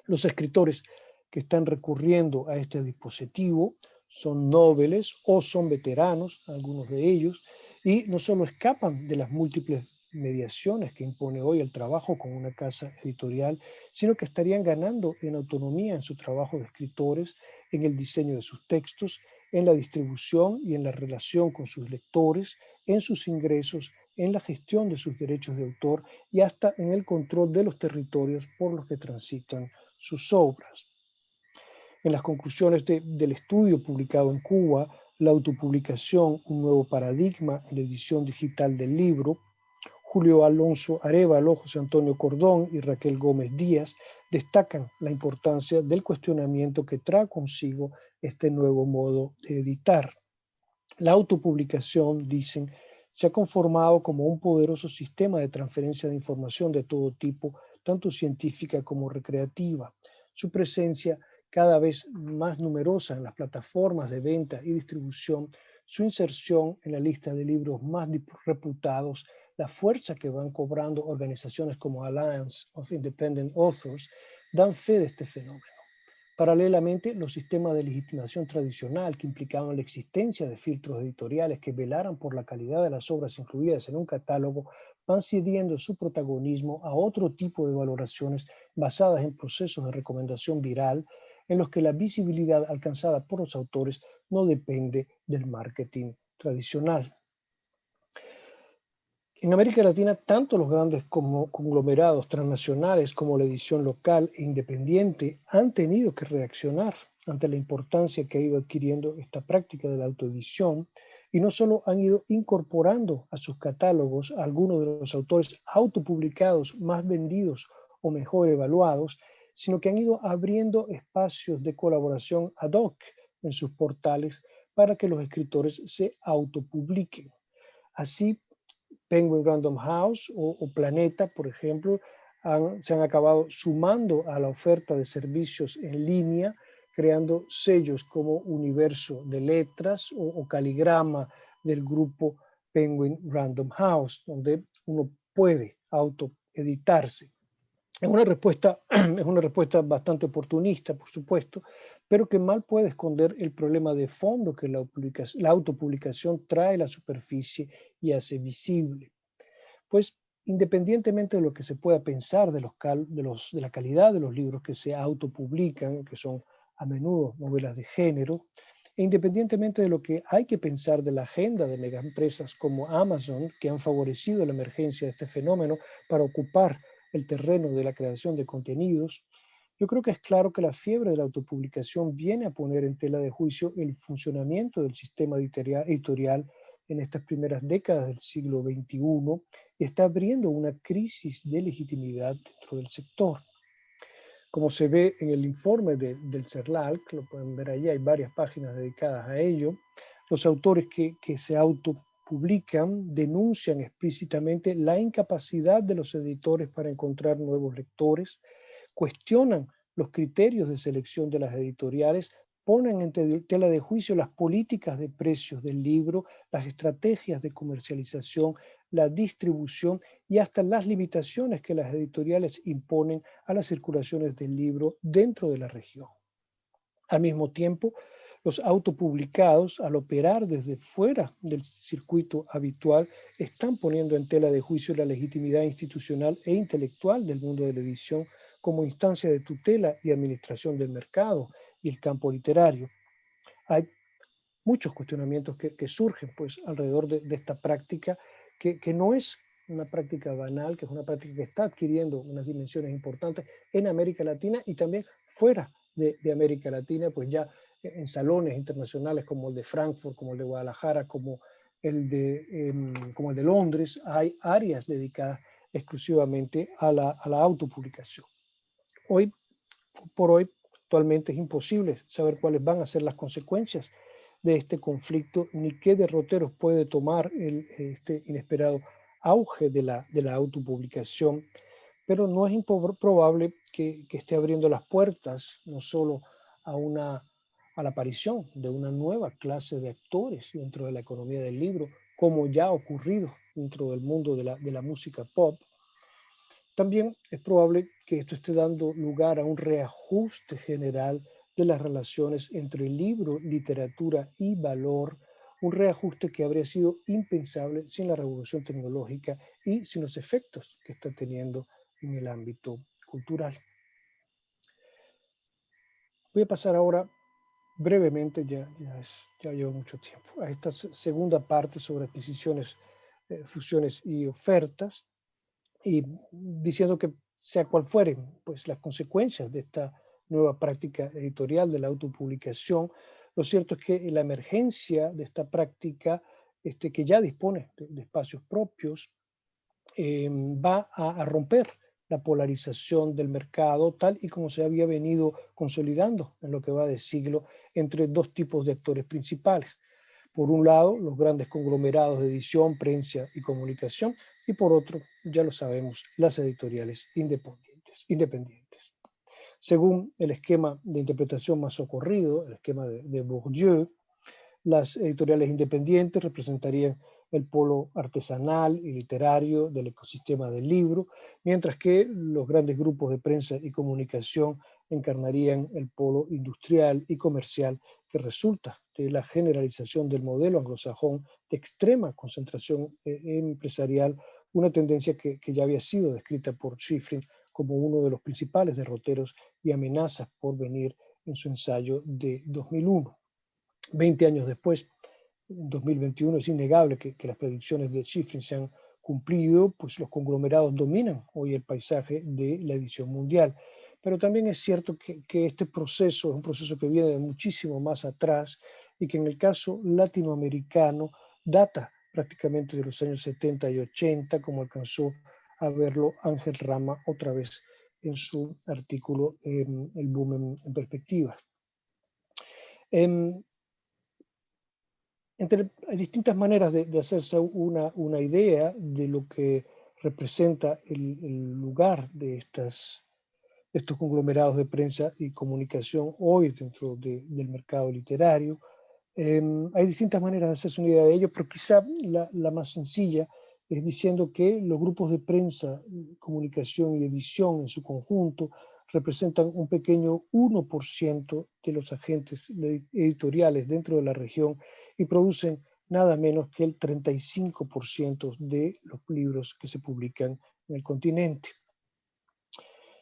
Los escritores que están recurriendo a este dispositivo son nobles o son veteranos, algunos de ellos, y no solo escapan de las múltiples mediaciones que impone hoy el trabajo con una casa editorial, sino que estarían ganando en autonomía en su trabajo de escritores, en el diseño de sus textos, en la distribución y en la relación con sus lectores, en sus ingresos, en la gestión de sus derechos de autor y hasta en el control de los territorios por los que transitan sus obras. En las conclusiones del estudio publicado en Cuba, La autopublicación, un nuevo paradigma en la edición digital del libro, Julio Alonso Arévalo, José Antonio Cordón y Raquel Gómez Díaz destacan la importancia del cuestionamiento que trae consigo este nuevo modo de editar. La autopublicación, dicen, se ha conformado como un poderoso sistema de transferencia de información de todo tipo, tanto científica como recreativa. Su presencia cada vez más numerosa en las plataformas de venta y distribución, su inserción en la lista de libros más reputados, la fuerza que van cobrando organizaciones como Alliance of Independent Authors, dan fe de este fenómeno. Paralelamente, los sistemas de legitimación tradicional que implicaban la existencia de filtros editoriales que velaran por la calidad de las obras incluidas en un catálogo van cediendo su protagonismo a otro tipo de valoraciones basadas en procesos de recomendación viral en los que la visibilidad alcanzada por los autores no depende del marketing tradicional. En América Latina, tanto los grandes conglomerados transnacionales como la edición local e independiente han tenido que reaccionar ante la importancia que ha ido adquiriendo esta práctica de la autoedición y no solo han ido incorporando a sus catálogos a algunos de los autores autopublicados más vendidos o mejor evaluados, sino que han ido abriendo espacios de colaboración ad hoc en sus portales para que los escritores se autopubliquen. Así, Penguin Random House o Planeta, por ejemplo, se han acabado sumando a la oferta de servicios en línea, creando sellos como Universo de Letras o Caligrama del grupo Penguin Random House, donde uno puede autoeditarse. Es una respuesta bastante oportunista, por supuesto, pero que mal puede esconder el problema de fondo que la autopublicación trae a la superficie y hace visible. Pues, independientemente de lo que se pueda pensar de la calidad de los libros que se autopublican, que son a menudo novelas de género, e independientemente de lo que hay que pensar de la agenda de megaempresas como Amazon, que han favorecido la emergencia de este fenómeno para ocupar el terreno de la creación de contenidos, yo creo que es claro que la fiebre de la autopublicación viene a poner en tela de juicio el funcionamiento del sistema editorial en estas primeras décadas del siglo XXI y está abriendo una crisis de legitimidad dentro del sector. Como se ve en el informe del CERLALC, lo pueden ver allí, hay varias páginas dedicadas a ello, los autores que se autopublican denuncian explícitamente la incapacidad de los editores para encontrar nuevos lectores, cuestionan los criterios de selección de las editoriales, ponen en tela de juicio las políticas de precios del libro, las estrategias de comercialización, la distribución y hasta las limitaciones que las editoriales imponen a las circulaciones del libro dentro de la región. Al mismo tiempo, los autopublicados, al operar desde fuera del circuito habitual, están poniendo en tela de juicio la legitimidad institucional e intelectual del mundo de la edición como instancia de tutela y administración del mercado y el campo literario. Hay muchos cuestionamientos que surgen pues, alrededor de esta práctica que no es una práctica banal, que es una práctica que está adquiriendo unas dimensiones importantes en América Latina y también fuera de América Latina, pues ya en salones internacionales como el de Frankfurt, como el de Guadalajara, como el de Londres, hay áreas dedicadas exclusivamente a la autopublicación. Hoy por hoy, actualmente es imposible saber cuáles van a ser las consecuencias de este conflicto, ni qué derroteros puede tomar este inesperado auge de la autopublicación, pero no es improbable que esté abriendo las puertas no solo a la aparición de una nueva clase de actores dentro de la economía del libro, como ya ha ocurrido dentro del mundo de la música pop. También es probable que esto esté dando lugar a un reajuste general de las relaciones entre libro, literatura y valor, un reajuste que habría sido impensable sin la revolución tecnológica y sin los efectos que está teniendo en el ámbito cultural. Voy a pasar ahora brevemente, ya llevo mucho tiempo, a esta segunda parte sobre adquisiciones, fusiones y ofertas, y diciendo que sea cual fueren pues, las consecuencias de esta nueva práctica editorial de la autopublicación, lo cierto es que la emergencia de esta práctica, que ya dispone de espacios propios, va a romper la polarización del mercado tal y como se había venido consolidando en lo que va de siglo entre dos tipos de actores principales. Por un lado, los grandes conglomerados de edición, prensa y comunicación, y por otro, ya lo sabemos, las editoriales independientes. Según el esquema de interpretación más socorrido, el esquema de Bourdieu, las editoriales independientes representarían el polo artesanal y literario del ecosistema del libro, mientras que los grandes grupos de prensa y comunicación encarnarían el polo industrial y comercial que resulta de la generalización del modelo anglosajón de extrema concentración empresarial, una tendencia que ya había sido descrita por Schifrin como uno de los principales derroteros y amenazas por venir en su ensayo de 2001. 20 años después, en 2021, es innegable que las predicciones de Schifrin se han cumplido, pues los conglomerados dominan hoy el paisaje de la edición mundial. Pero también es cierto que este proceso es un proceso que viene de muchísimo más atrás y que en el caso latinoamericano data prácticamente de los años 70 y 80, como alcanzó a verlo Ángel Rama otra vez en su artículo El boom en perspectiva. Hay distintas maneras de hacerse una idea de lo que representa el lugar de estos conglomerados de prensa y comunicación hoy dentro del mercado literario. Hay distintas maneras de hacerse una idea de ello, pero quizá la más sencilla es diciendo que los grupos de prensa, comunicación y edición en su conjunto representan un pequeño 1% de los agentes editoriales dentro de la región y producen nada menos que el 35% de los libros que se publican en el continente.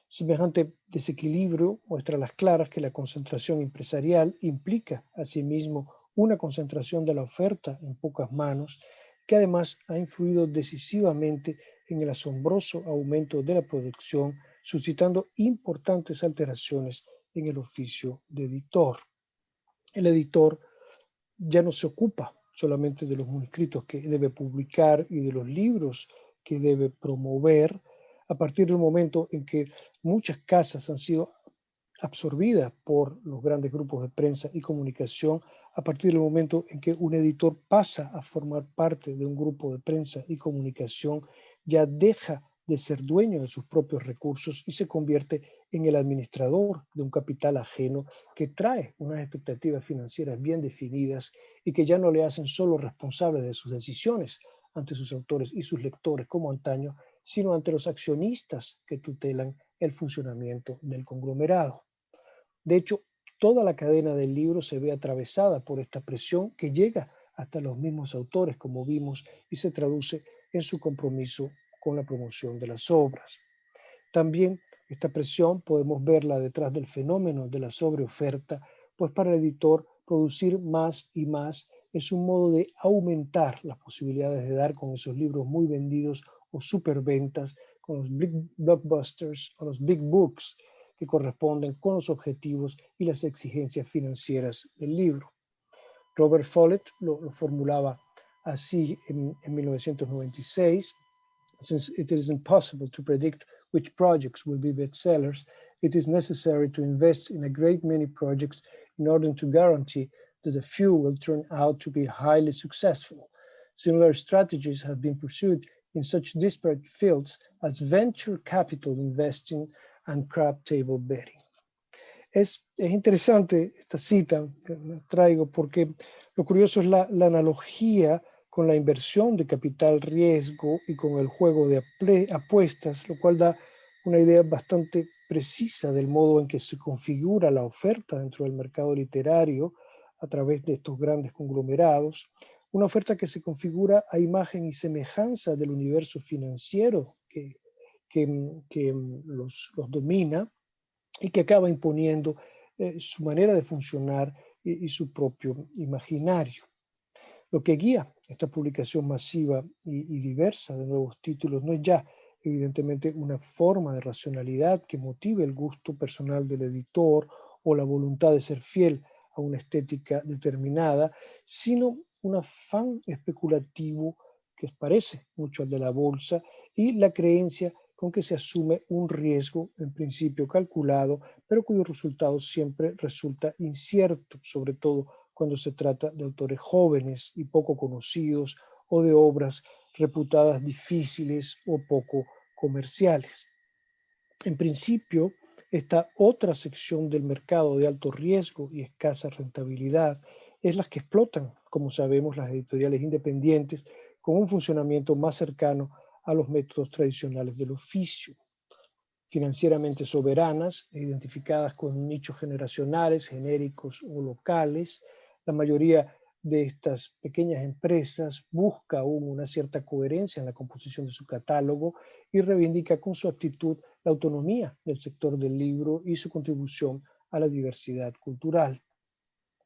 Semejante desequilibrio muestra a las claras que la concentración empresarial implica asimismo una concentración de la oferta en pocas manos, que además ha influido decisivamente en el asombroso aumento de la producción, suscitando importantes alteraciones en el oficio de editor. El editor ya no se ocupa solamente de los manuscritos que debe publicar y de los libros que debe promover, a partir del momento en que muchas casas han sido absorbidas por los grandes grupos de prensa y comunicación, a partir del momento en que un editor pasa a formar parte de un grupo de prensa y comunicación, ya deja de ser dueño de sus propios recursos y se convierte en el administrador de un capital ajeno que trae unas expectativas financieras bien definidas y que ya no le hacen solo responsable de sus decisiones ante sus autores y sus lectores como antaño, sino ante los accionistas que tutelan el funcionamiento del conglomerado. De hecho, toda la cadena del libro se ve atravesada por esta presión que llega hasta los mismos autores, como vimos, y se traduce en su compromiso con la promoción de las obras. También esta presión podemos verla detrás del fenómeno de la sobreoferta, pues para el editor producir más y más es un modo de aumentar las posibilidades de dar con esos libros muy vendidos o superventas, con los big blockbusters o los big books que corresponden con los objetivos y las exigencias financieras del libro. Robert Follett lo formulaba así en 1996. Since it is impossible to predict which projects will be bestsellers, it is necessary to invest in a great many projects in order to guarantee that a few will turn out to be highly successful. Similar strategies have been pursued in such disparate fields as venture capital investing and crab table betting. Es interesante esta cita que me traigo porque lo curioso es la analogía con la inversión de capital riesgo y con el juego de apuestas, lo cual da una idea bastante precisa del modo en que se configura la oferta dentro del mercado literario a través de estos grandes conglomerados, una oferta que se configura a imagen y semejanza del universo financiero que los domina y que acaba imponiendo su manera de funcionar y su propio imaginario. Lo que guía esta publicación masiva y diversa de nuevos títulos no es ya, evidentemente, una forma de racionalidad que motive el gusto personal del editor o la voluntad de ser fiel a una estética determinada, sino un afán especulativo que parece mucho al de la bolsa y la creencia con que se asume un riesgo en principio calculado, pero cuyo resultado siempre resulta incierto, sobre todo cuando se trata de autores jóvenes y poco conocidos o de obras reputadas difíciles o poco comerciales. En principio, esta otra sección del mercado de alto riesgo y escasa rentabilidad es la que explotan, como sabemos, las editoriales independientes con un funcionamiento más cercano a los métodos tradicionales del oficio. Financieramente soberanas, identificadas con nichos generacionales, genéricos o locales, la mayoría de estas pequeñas empresas busca aún una cierta coherencia en la composición de su catálogo y reivindica con su actitud la autonomía del sector del libro y su contribución a la diversidad cultural.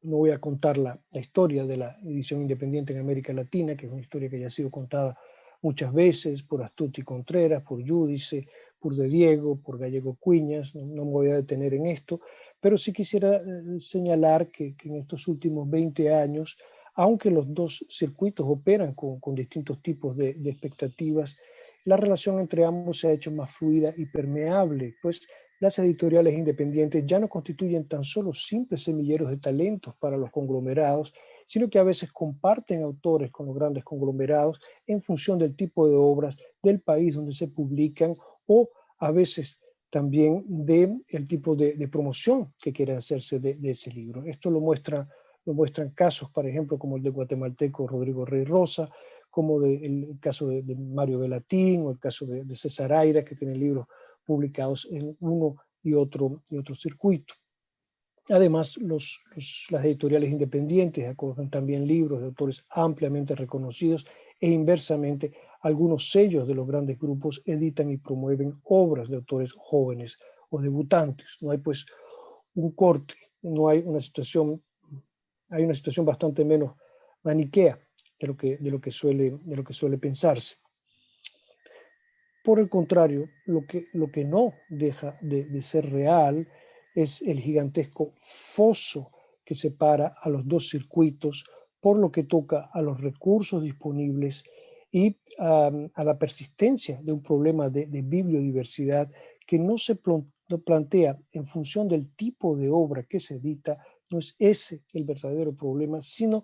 No voy a contar la historia de la edición independiente en América Latina, que es una historia que ya ha sido contada muchas veces por Astuti Contreras, por Giudice, por De Diego, por Gallego Cuiñas. No me voy a detener en esto, pero sí quisiera señalar que en estos últimos 20 años, aunque los dos circuitos operan con distintos tipos de expectativas, la relación entre ambos se ha hecho más fluida y permeable, pues las editoriales independientes ya no constituyen tan solo simples semilleros de talentos para los conglomerados, sino que a veces comparten autores con los grandes conglomerados en función del tipo de obras, del país donde se publican o a veces también del tipo de promoción que quiere hacerse de ese libro. Esto lo muestran casos, por ejemplo, como el de guatemalteco Rodrigo Rey Rosa, como el caso de Mario Velatín o el caso de César Aira, que tiene libros publicados en uno y otro circuito. Además, las editoriales independientes acogen también libros de autores ampliamente reconocidos e inversamente algunos sellos de los grandes grupos editan y promueven obras de autores jóvenes o debutantes. No hay pues un corte, no hay una situación, hay una situación bastante menos maniquea de lo que suele pensarse. Por el contrario, lo que no deja de ser real es el gigantesco foso que separa a los dos circuitos por lo que toca a los recursos disponibles y a la persistencia de un problema de bibliodiversidad que no se plantea en función del tipo de obra que se edita. No es ese el verdadero problema, sino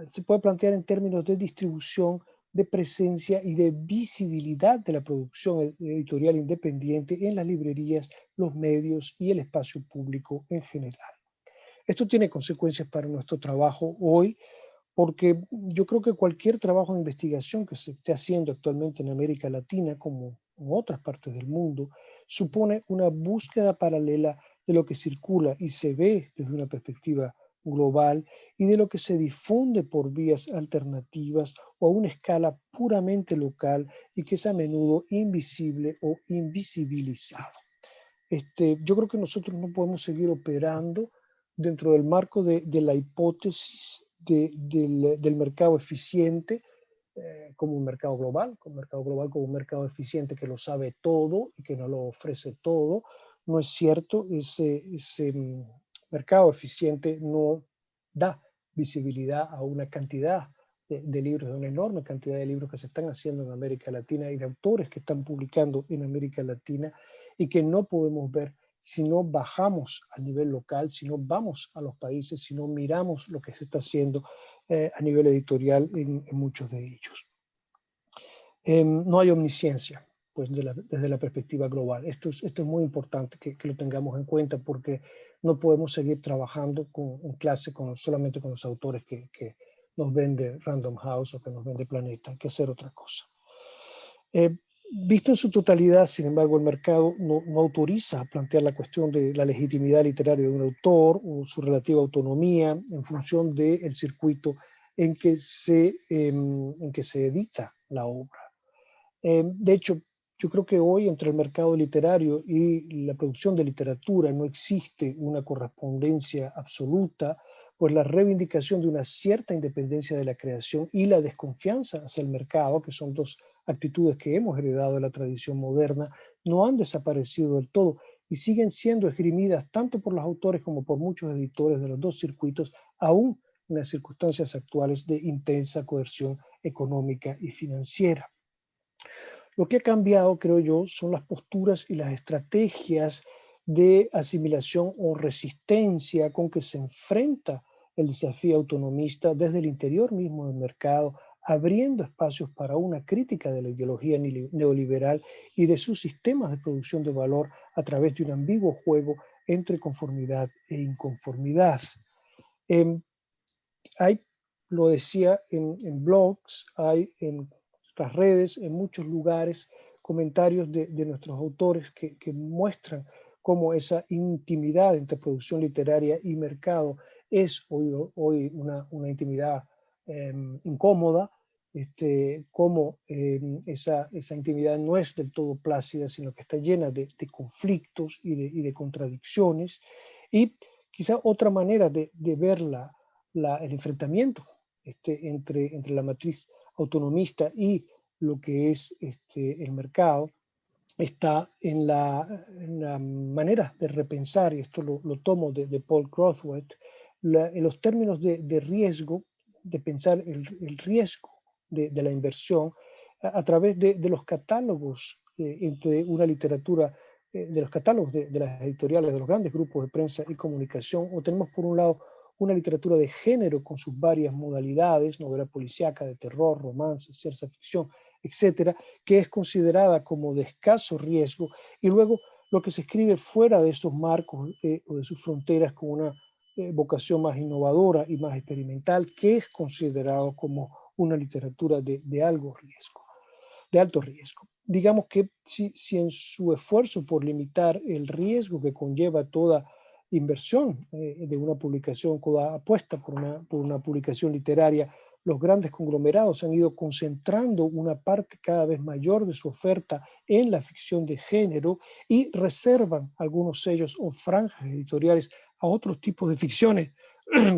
se puede plantear en términos de distribución, de presencia y de visibilidad de la producción editorial independiente en las librerías, los medios y el espacio público en general. Esto tiene consecuencias para nuestro trabajo hoy, porque yo creo que cualquier trabajo de investigación que se esté haciendo actualmente en América Latina, como en otras partes del mundo, supone una búsqueda paralela de lo que circula y se ve desde una perspectiva global y de lo que se difunde por vías alternativas o a una escala puramente local y que es a menudo invisible o invisibilizado. Yo creo que nosotros no podemos seguir operando dentro del marco de la hipótesis del mercado eficiente, como un mercado global, como un mercado eficiente que lo sabe todo y que no lo ofrece todo. No es cierto, ese mercado eficiente no da visibilidad a una cantidad de libros, de una enorme cantidad de libros que se están haciendo en América Latina y de autores que están publicando en América Latina y que no podemos ver si no bajamos al nivel local, si no vamos a los países, si no miramos lo que se está haciendo a nivel editorial en muchos de ellos. No hay omnisciencia pues, desde la perspectiva global. Esto es muy importante que lo tengamos en cuenta porque no podemos seguir trabajando en clase solamente con los autores que nos vende Random House o que nos vende Planeta. Hay que hacer otra cosa. Visto en su totalidad, sin embargo, el mercado no autoriza a plantear la cuestión de la legitimidad literaria de un autor o su relativa autonomía en función del circuito en que se edita la obra. De hecho, yo creo que hoy entre el mercado literario y la producción de literatura no existe una correspondencia absoluta, pues la reivindicación de una cierta independencia de la creación y la desconfianza hacia el mercado, que son dos actitudes que hemos heredado de la tradición moderna, no han desaparecido del todo y siguen siendo esgrimidas tanto por los autores como por muchos editores de los dos circuitos, aún en las circunstancias actuales de intensa coerción económica y financiera. Lo que ha cambiado, creo yo, son las posturas y las estrategias de asimilación o resistencia con que se enfrenta el desafío autonomista desde el interior mismo del mercado, abriendo espacios para una crítica de la ideología neoliberal y de sus sistemas de producción de valor a través de un ambiguo juego entre conformidad e inconformidad. Hay, lo decía, en blogs, hay en las redes, en muchos lugares, comentarios de nuestros autores que muestran cómo esa intimidad entre producción literaria y mercado es hoy una intimidad incómoda, cómo esa intimidad no es del todo plácida, sino que está llena de conflictos y de contradicciones. Y quizá otra manera de verla, el enfrentamiento entre la matriz autonomista y lo que es el mercado está en la manera de repensar, y esto lo tomo de Paul Grothwaite, en los términos de riesgo, de pensar el riesgo de la inversión a través de los catálogos entre una literatura, de los catálogos de las editoriales, de los grandes grupos de prensa y comunicación, o tenemos por un lado una literatura de género con sus varias modalidades, novela policíaca, de terror, romance, ciencia ficción, etcétera, que es considerada como de escaso riesgo, y luego lo que se escribe fuera de esos marcos o de sus fronteras con una vocación más innovadora y más experimental, que es considerado como una literatura de alto riesgo. Digamos que si en su esfuerzo por limitar el riesgo que conlleva toda inversión de una publicación, toda apuesta por una publicación literaria, los grandes conglomerados han ido concentrando una parte cada vez mayor de su oferta en la ficción de género y reservan algunos sellos o franjas editoriales a otros tipos de ficciones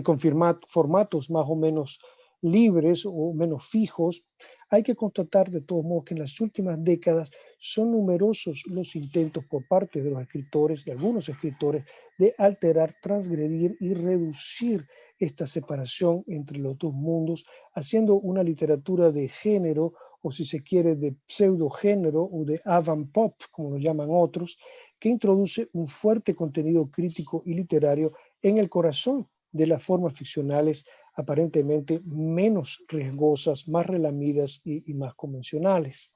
con formatos más o menos libres o menos fijos. Hay que constatar de todos modos que en las últimas décadas son numerosos los intentos por parte de los escritores, de algunos escritores, de alterar, transgredir y reducir esta separación entre los dos mundos, haciendo una literatura de género, o si se quiere, de pseudogénero o de avant-pop, como lo llaman otros, que introduce un fuerte contenido crítico y literario en el corazón de las formas ficcionales aparentemente menos riesgosas, más relamidas y más convencionales.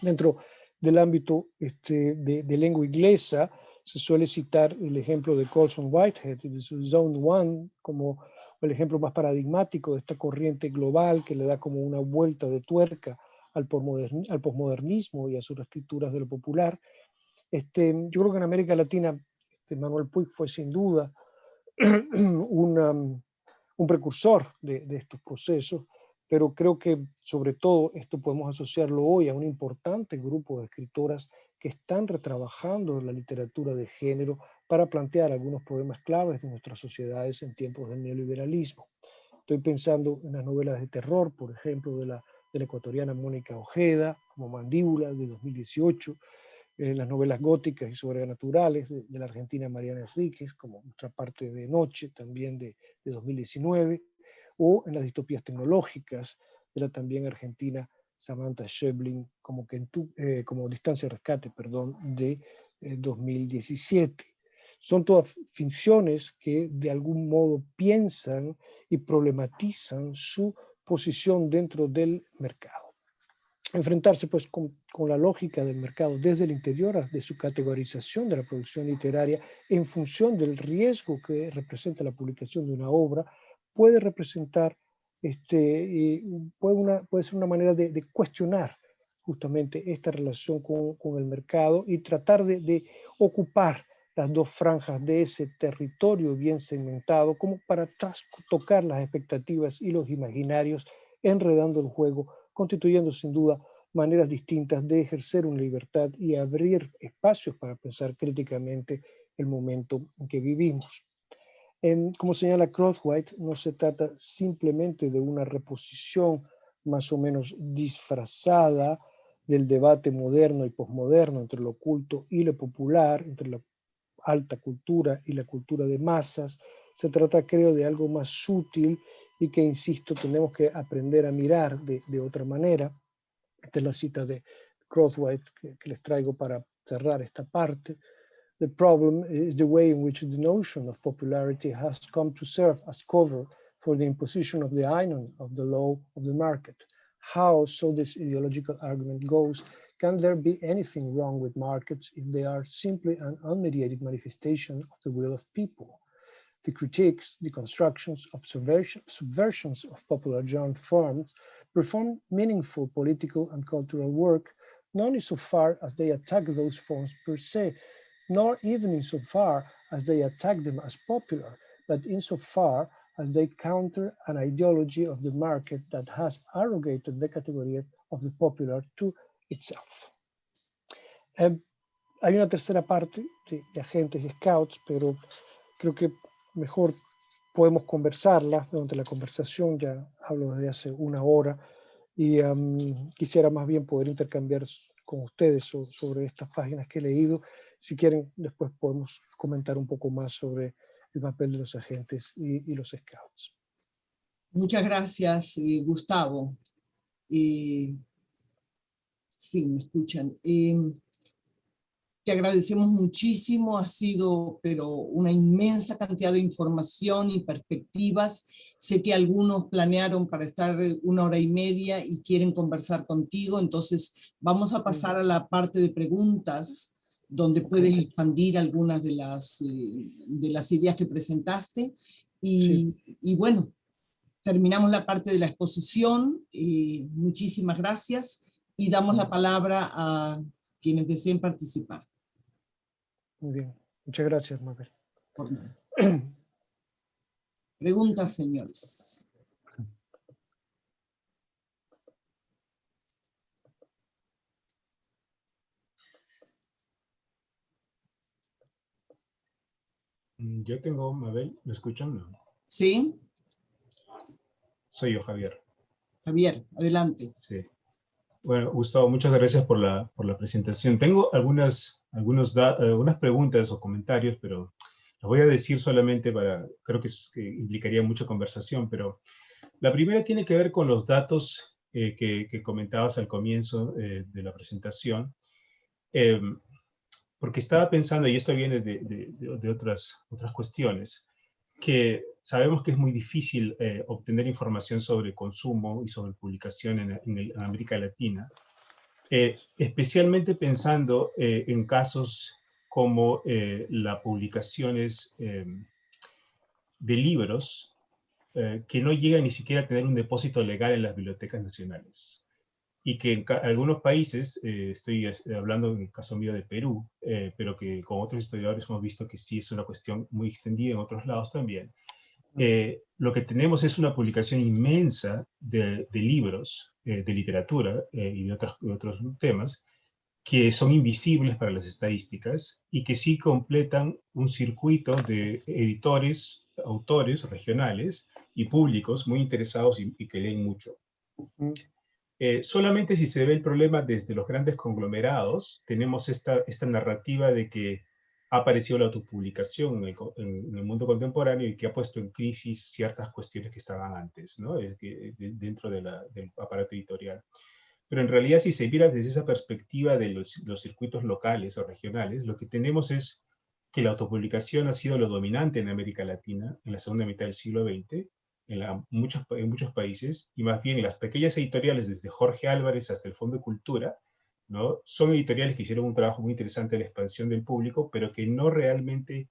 Dentro del ámbito de lengua inglesa, se suele citar el ejemplo de Colson Whitehead y de su Zone One como el ejemplo más paradigmático de esta corriente global que le da como una vuelta de tuerca al posmodernismo y a sus escrituras de lo popular. Yo creo que en América Latina Manuel Puig fue sin duda un precursor de estos procesos, pero creo que sobre todo esto podemos asociarlo hoy a un importante grupo de escritoras que están retrabajando la literatura de género para plantear algunos problemas claves de nuestras sociedades en tiempos del neoliberalismo. Estoy pensando en las novelas de terror, por ejemplo, de la de la ecuatoriana Mónica Ojeda, como Mandíbula, de 2018, las novelas góticas y sobrenaturales de la argentina Mariana Enríquez, como Nuestra parte de noche, también de 2019, o en las distopías tecnológicas de la también argentina Samantha Schweblin, como Distancia de Rescate, perdón, de 2017. Son todas ficciones que de algún modo piensan y problematizan su posición dentro del mercado. Enfrentarse pues con la lógica del mercado desde el interior de su categorización de la producción literaria en función del riesgo que representa la publicación de una obra puede representar, puede ser una manera de cuestionar justamente esta relación con el mercado y tratar de ocupar las dos franjas de ese territorio bien segmentado como para trastocar las expectativas y los imaginarios, enredando el juego, constituyendo sin duda maneras distintas de ejercer una libertad y abrir espacios para pensar críticamente el momento en que vivimos. Como señala Crosswhite, no se trata simplemente de una reposición más o menos disfrazada del debate moderno y posmoderno entre lo oculto y lo popular, entre la alta cultura y la cultura de masas. Se trata, creo, de algo más sutil y que, insisto, tenemos que aprender a mirar de otra manera. Esta es la cita de Crosswhite que les traigo para cerrar esta parte. The problem is the way in which the notion of popularity has come to serve as cover for the imposition of the iron of the law of the market. How, so this ideological argument goes, can there be anything wrong with markets if they are simply an unmediated manifestation of the will of people? The critiques, the constructions, subversions of popular genre forms perform meaningful political and cultural work, not insofar as they attack those forms per se, nor even insofar as they attack them as popular, but insofar as they counter an ideology of the market that has arrogated the category of the popular to itself. Hay una tercera parte de agentes y scouts, pero creo que mejor podemos conversarla durante la conversación. Ya hablo desde hace una hora y quisiera más bien poder intercambiar con ustedes sobre estas páginas que he leído. Si quieren, después podemos comentar un poco más sobre el papel de los agentes y los scouts. Muchas gracias, Gustavo. Sí, me escuchan. Te agradecemos muchísimo, ha sido pero una inmensa cantidad de información y perspectivas. Sé que algunos planearon para estar 1 hora y media y quieren conversar contigo, entonces vamos a pasar a la parte de preguntas, donde puedes expandir algunas de las ideas que presentaste. Y bueno, terminamos la parte de la exposición. Muchísimas gracias y damos la palabra a quienes deseen participar. Muy bien, muchas gracias, Mabel. Preguntas, señores. Yo tengo, Mabel, ¿me escuchan? No. ¿Sí? Soy yo, Javier. Javier, adelante. Sí. Bueno, Gustavo, muchas gracias por la presentación. Tengo algunas preguntas o comentarios, pero los voy a decir solamente creo que implicaría mucha conversación, pero la primera tiene que ver con los datos que comentabas al comienzo de la presentación, porque estaba pensando, y esto viene de otras cuestiones, que sabemos que es muy difícil obtener información sobre consumo y sobre publicación en América Latina, especialmente pensando en casos como las publicaciones de libros que no llegan ni siquiera a tener un depósito legal en las bibliotecas nacionales. Y que en algunos países, estoy hablando en el caso mío de Perú, pero que con otros historiadores hemos visto que sí es una cuestión muy extendida en otros lados también, lo que tenemos es una publicación inmensa de libros, de literatura y de otros temas, que son invisibles para las estadísticas y que sí completan un circuito de editores, autores regionales y públicos muy interesados y que leen mucho. Solamente si se ve el problema desde los grandes conglomerados, tenemos esta narrativa de que ha aparecido la autopublicación en el mundo contemporáneo y que ha puesto en crisis ciertas cuestiones que estaban antes, ¿no? Dentro del aparato editorial. Pero en realidad, si se mira desde esa perspectiva de los circuitos locales o regionales, lo que tenemos es que la autopublicación ha sido lo dominante en América Latina en la segunda mitad del siglo XX, en muchos países, y más bien las pequeñas editoriales, desde Jorge Álvarez hasta el Fondo de Cultura, ¿no? Son editoriales que hicieron un trabajo muy interesante en la expansión del público, pero que no realmente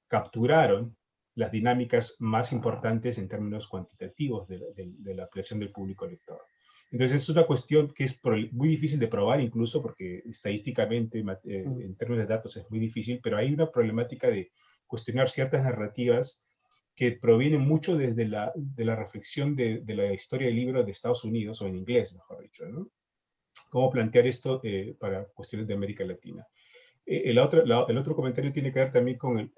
capturaron las dinámicas más importantes en términos cuantitativos de la ampliación del público lector. Entonces es una cuestión que es muy difícil de probar incluso porque estadísticamente en términos de datos es muy difícil, pero hay una problemática de cuestionar ciertas narrativas que provienen mucho desde de la reflexión de la historia del libro de Estados Unidos, o en inglés, mejor dicho, ¿no? Cómo plantear esto para cuestiones de América Latina. El otro comentario tiene que ver también con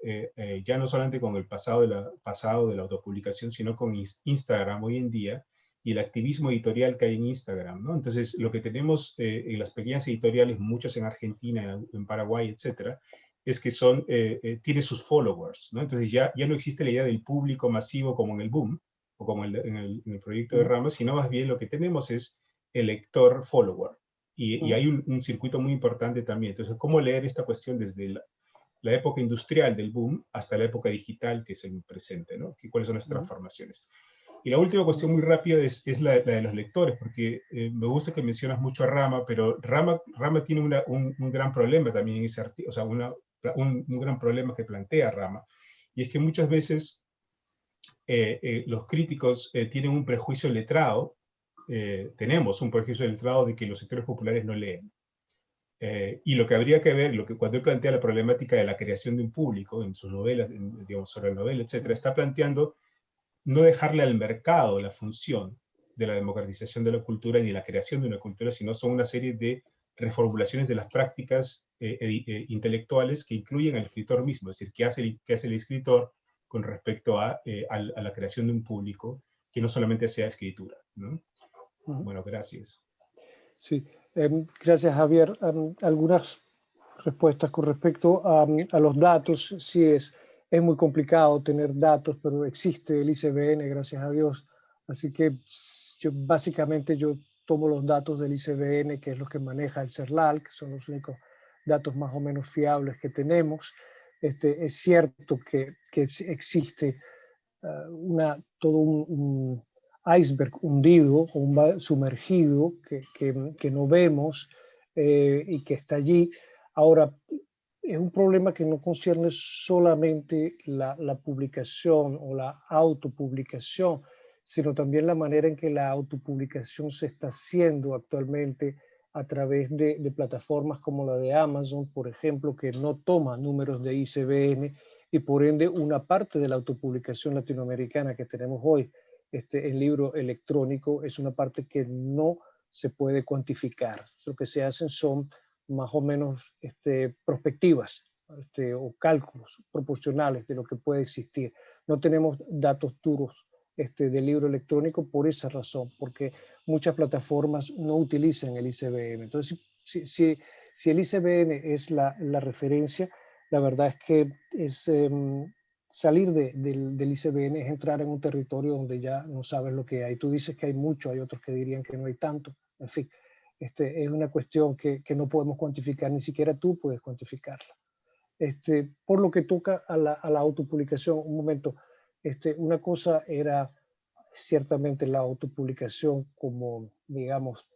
ya no solamente con el pasado de la autopublicación, sino con Instagram hoy en día y el activismo editorial que hay en Instagram, ¿no? Entonces, lo que tenemos en las pequeñas editoriales, muchas en Argentina, en Paraguay, etcétera, es que tiene sus followers, ¿no? Entonces ya no existe la idea del público masivo como en el Boom, o como en el proyecto de Rama, sino más bien lo que tenemos es el lector follower. Y hay un circuito muy importante también. Entonces, ¿cómo leer esta cuestión desde la época industrial del boom hasta la época digital, que es el presente, ¿no? ¿Cuáles son las transformaciones? Y la última cuestión muy rápida es la de los lectores, porque me gusta que mencionas mucho a Rama, pero Rama tiene un gran problema también en ese artículo, o sea, un gran problema que plantea Rama, y es que muchas veces los críticos tienen un prejuicio letrado, tenemos un prejuicio letrado de que los sectores populares no leen. Y lo que habría que ver, cuando él plantea la problemática de la creación de un público en sus novelas, digamos, sobre novela, etcétera, está planteando no dejarle al mercado la función de la democratización de la cultura ni la creación de una cultura, sino son una serie de reformulaciones de las prácticas intelectuales que incluyen al escritor mismo, es decir, qué hace el escritor con respecto a la creación de un público que no solamente sea escritura, ¿no? Bueno, gracias. Sí, gracias, Javier. Algunas respuestas con respecto a los datos. Sí, es muy complicado tener datos, pero existe el ICBN, gracias a Dios. Así que básicamente yo tomo los datos del ICBN, que es lo que maneja el CERLAL, que son los únicos datos más o menos fiables que tenemos. Es cierto que existe todo un iceberg hundido o sumergido que no vemos y que está allí. Ahora, es un problema que no concierne solamente la publicación o la autopublicación, sino también la manera en que la autopublicación se está haciendo actualmente a través de plataformas como la de Amazon, por ejemplo, que no toma números de ICBN, y por ende una parte de la autopublicación latinoamericana que tenemos hoy, el libro electrónico, es una parte que no se puede cuantificar. Lo que se hacen son más o menos prospectivas o cálculos proporcionales de lo que puede existir. No tenemos datos duros del libro electrónico por esa razón, porque muchas plataformas no utilizan el ICBN. Entonces, si el ICBN es la referencia, la verdad es que salir del ICBN es entrar en un territorio donde ya no sabes lo que hay. Tú dices que hay mucho, hay otros que dirían que no hay tanto. En fin, es una cuestión que no podemos cuantificar, ni siquiera tú puedes cuantificarla. Por lo que toca a la autopublicación, un momento, una cosa era ciertamente la autopublicación como, digamos,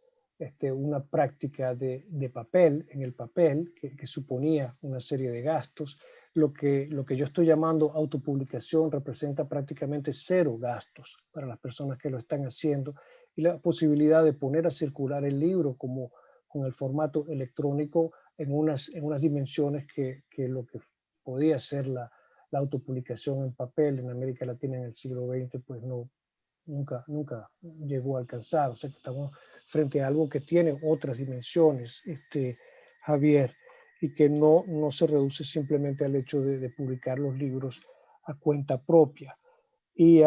una práctica de papel, en el papel, que suponía una serie de gastos. Lo que yo estoy llamando autopublicación representa prácticamente cero gastos para las personas que lo están haciendo, y la posibilidad de poner a circular el libro como con el formato electrónico en unas dimensiones que lo que podía ser la autopublicación en papel en América Latina en el siglo XX, pues nunca llegó a alcanzar. O sea que estamos frente a algo que tiene otras dimensiones, Javier, y que no se reduce simplemente al hecho de publicar los libros a cuenta propia. Y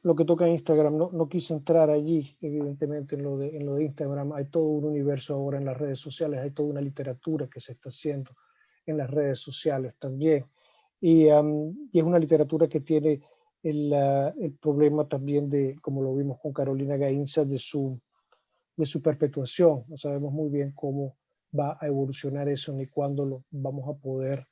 lo que toca Instagram, no quise entrar allí, evidentemente en lo de Instagram. Hay todo un universo ahora en las redes sociales, hay toda una literatura que se está haciendo en las redes sociales también. Y es una literatura que tiene el problema también de, como lo vimos con Carolina Gainza, de su perpetuación. No sabemos muy bien cómo va a evolucionar eso, ni cuándo lo vamos a poder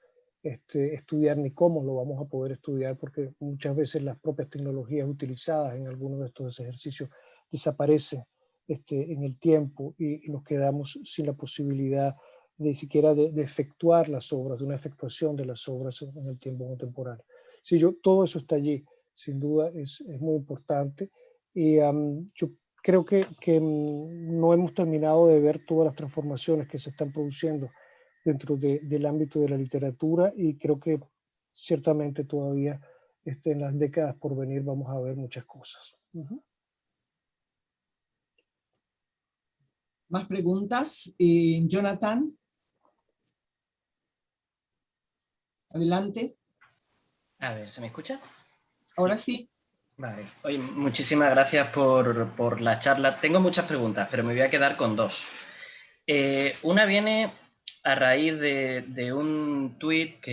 estudiar, ni cómo lo vamos a poder estudiar, porque muchas veces las propias tecnologías utilizadas en algunos de estos ejercicios desaparecen en el tiempo y nos quedamos sin la posibilidad ni siquiera de efectuar las obras, de una efectuación de las obras en el tiempo contemporáneo. Sí, todo eso está allí, sin duda es muy importante. Y yo creo que no hemos terminado de ver todas las transformaciones que se están produciendo dentro del ámbito de la literatura, y creo que ciertamente todavía en las décadas por venir vamos a ver muchas cosas. ¿Más preguntas? Jonathan. Adelante. A ver, ¿se me escucha? Ahora sí. Vale. Oye, muchísimas gracias por la charla. Tengo muchas preguntas, pero me voy a quedar con dos. Una viene a raíz de un tuit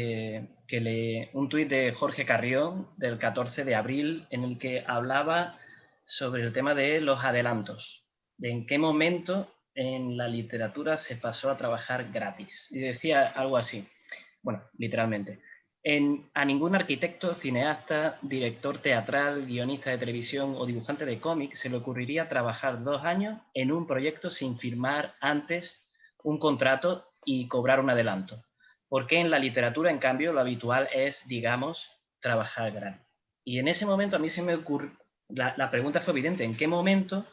un tuit de Jorge Carrión del 14 de abril en el que hablaba sobre el tema de los adelantos, de en qué momento en la literatura se pasó a trabajar gratis. Y decía algo así, bueno, literalmente: a ningún arquitecto, cineasta, director teatral, guionista de televisión o dibujante de cómic se le ocurriría trabajar 2 años en un proyecto sin firmar antes un contrato y cobrar un adelanto. Porque en la literatura, en cambio, lo habitual es, digamos, trabajar gratis. Y en ese momento a mí se me ocurrió, la pregunta fue evidente: ¿en qué momento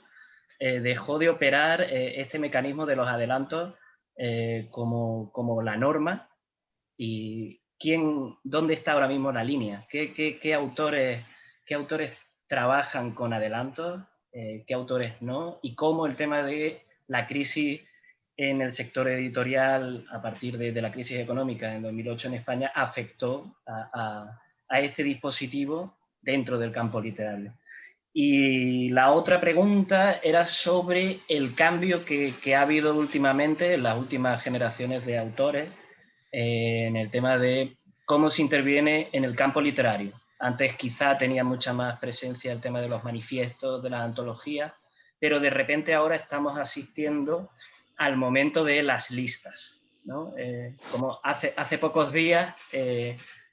dejó de operar este mecanismo de los adelantos como la norma? ¿Y dónde está ahora mismo la línea? ¿Qué autores trabajan con adelantos? ¿Qué autores no? Y cómo el tema de la crisis en el sector editorial a partir de la crisis económica en 2008 en España afectó a este dispositivo dentro del campo literario. Y la otra pregunta era sobre el cambio que ha habido últimamente en las últimas generaciones de autores en el tema de cómo se interviene en el campo literario. Antes quizá tenía mucha más presencia el tema de los manifiestos, de las antologías, pero de repente ahora estamos asistiendo al momento de las listas, ¿no? Como hace pocos días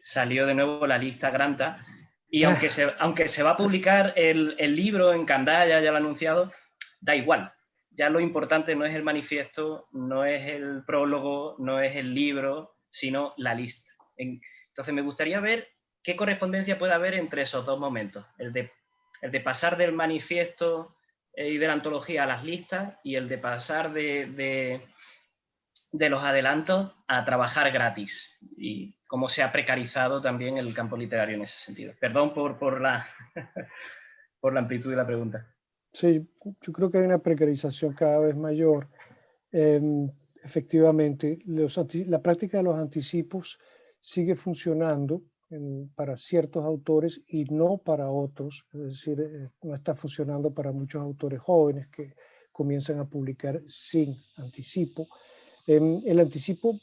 salió de nuevo la lista Granta, y aunque se va a publicar el libro en Candaya, ya lo ha anunciado, da igual. Ya lo importante no es el manifiesto, no es el prólogo, no es el libro, sino la lista. Entonces me gustaría ver qué correspondencia puede haber entre esos dos momentos, el de pasar del manifiesto y de la antología a las listas, y el de pasar de los adelantos a trabajar gratis, y cómo se ha precarizado también el campo literario en ese sentido. Perdón por la amplitud de la pregunta. Sí, yo creo que hay una precarización cada vez mayor. Efectivamente, la práctica de los anticipos sigue funcionando para ciertos autores y no para otros. Es decir, no está funcionando para muchos autores jóvenes que comienzan a publicar sin anticipo. El anticipo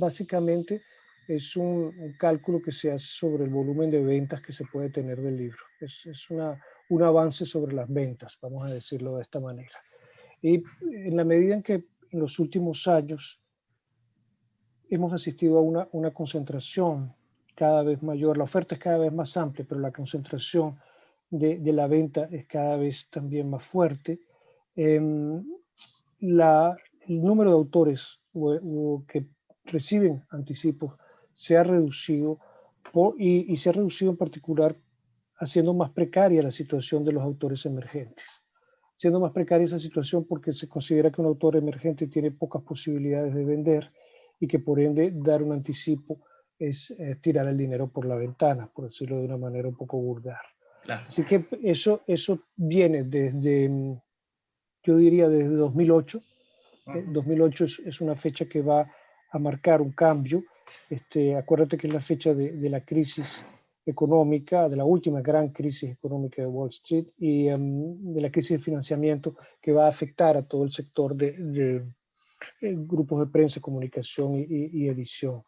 básicamente es un cálculo que se hace sobre el volumen de ventas que se puede tener del libro. Es un avance sobre las ventas, vamos a decirlo de esta manera. Y en la medida en que en los últimos años hemos asistido a una concentración cada vez mayor, la oferta es cada vez más amplia, pero la concentración de la venta es cada vez también más fuerte. El número de autores que reciben anticipos se ha reducido y se ha reducido en particular haciendo más precaria la situación de los autores emergentes. Siendo más precaria esa situación porque se considera que un autor emergente tiene pocas posibilidades de vender y que por ende dar un anticipo es tirar el dinero por la ventana, por decirlo de una manera un poco vulgar. Claro. Así que eso viene desde, yo diría desde 2008. 2008 es una fecha que va a marcar un cambio. Acuérdate que es la fecha de la crisis económica, de la última gran crisis económica de Wall Street y de la crisis de financiamiento que va a afectar a todo el sector de grupos de prensa, comunicación y edición.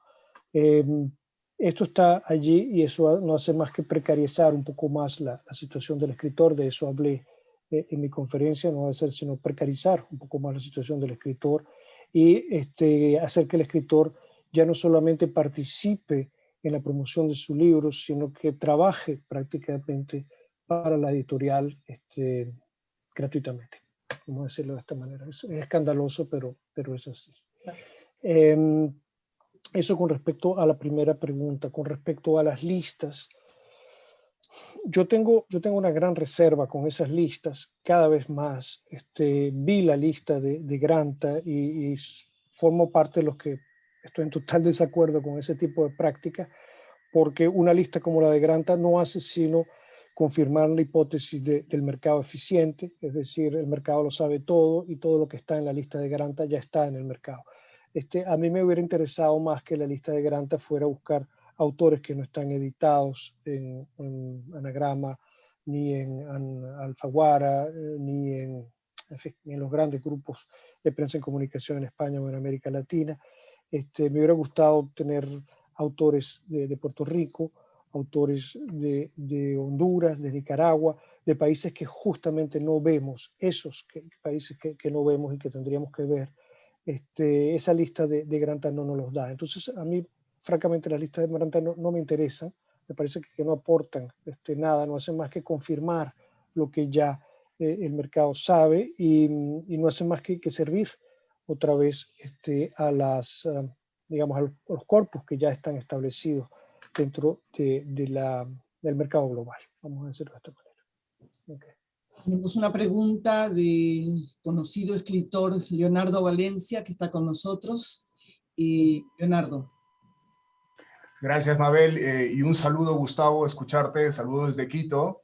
Esto está allí y eso no hace más que precarizar un poco más la situación del escritor. De eso hablé en mi conferencia. No va a ser sino precarizar un poco más la situación del escritor y hacer que el escritor ya no solamente participe en la promoción de su libro, sino que trabaje prácticamente para la editorial gratuitamente. Vamos a decirlo de esta manera. Es escandaloso, pero es así. Eso con respecto a la primera pregunta. Con respecto a las listas, yo tengo una gran reserva con esas listas. Cada vez más vi la lista de Granta y formo parte de los que estoy en total desacuerdo con ese tipo de práctica, porque una lista como la de Granta no hace sino confirmar la hipótesis del mercado eficiente, es decir, el mercado lo sabe todo y todo lo que está en la lista de Granta ya está en el mercado. A mí me hubiera interesado más que la lista de Granta fuera a buscar autores que no están editados en Anagrama, ni en Alfaguara, ni en los grandes grupos de prensa en comunicación en España o en América Latina. Me hubiera gustado tener autores de Puerto Rico, autores de Honduras, de Nicaragua, de países que justamente no vemos, esos países que no vemos y que tendríamos que ver. Esa lista de Granta no nos los da. Entonces, a mí, francamente, las listas de Granta no me interesan. Me parece que no aportan nada, no hacen más que confirmar lo que ya el mercado sabe y no hacen más que servir otra vez a digamos, a los corpus que ya están establecidos dentro del mercado global. Vamos a decirlo de esta manera. Okay. Tenemos una pregunta del conocido escritor Leonardo Valencia, que está con nosotros. Leonardo. Gracias, Mabel. Y un saludo, Gustavo, escucharte. Saludos desde Quito.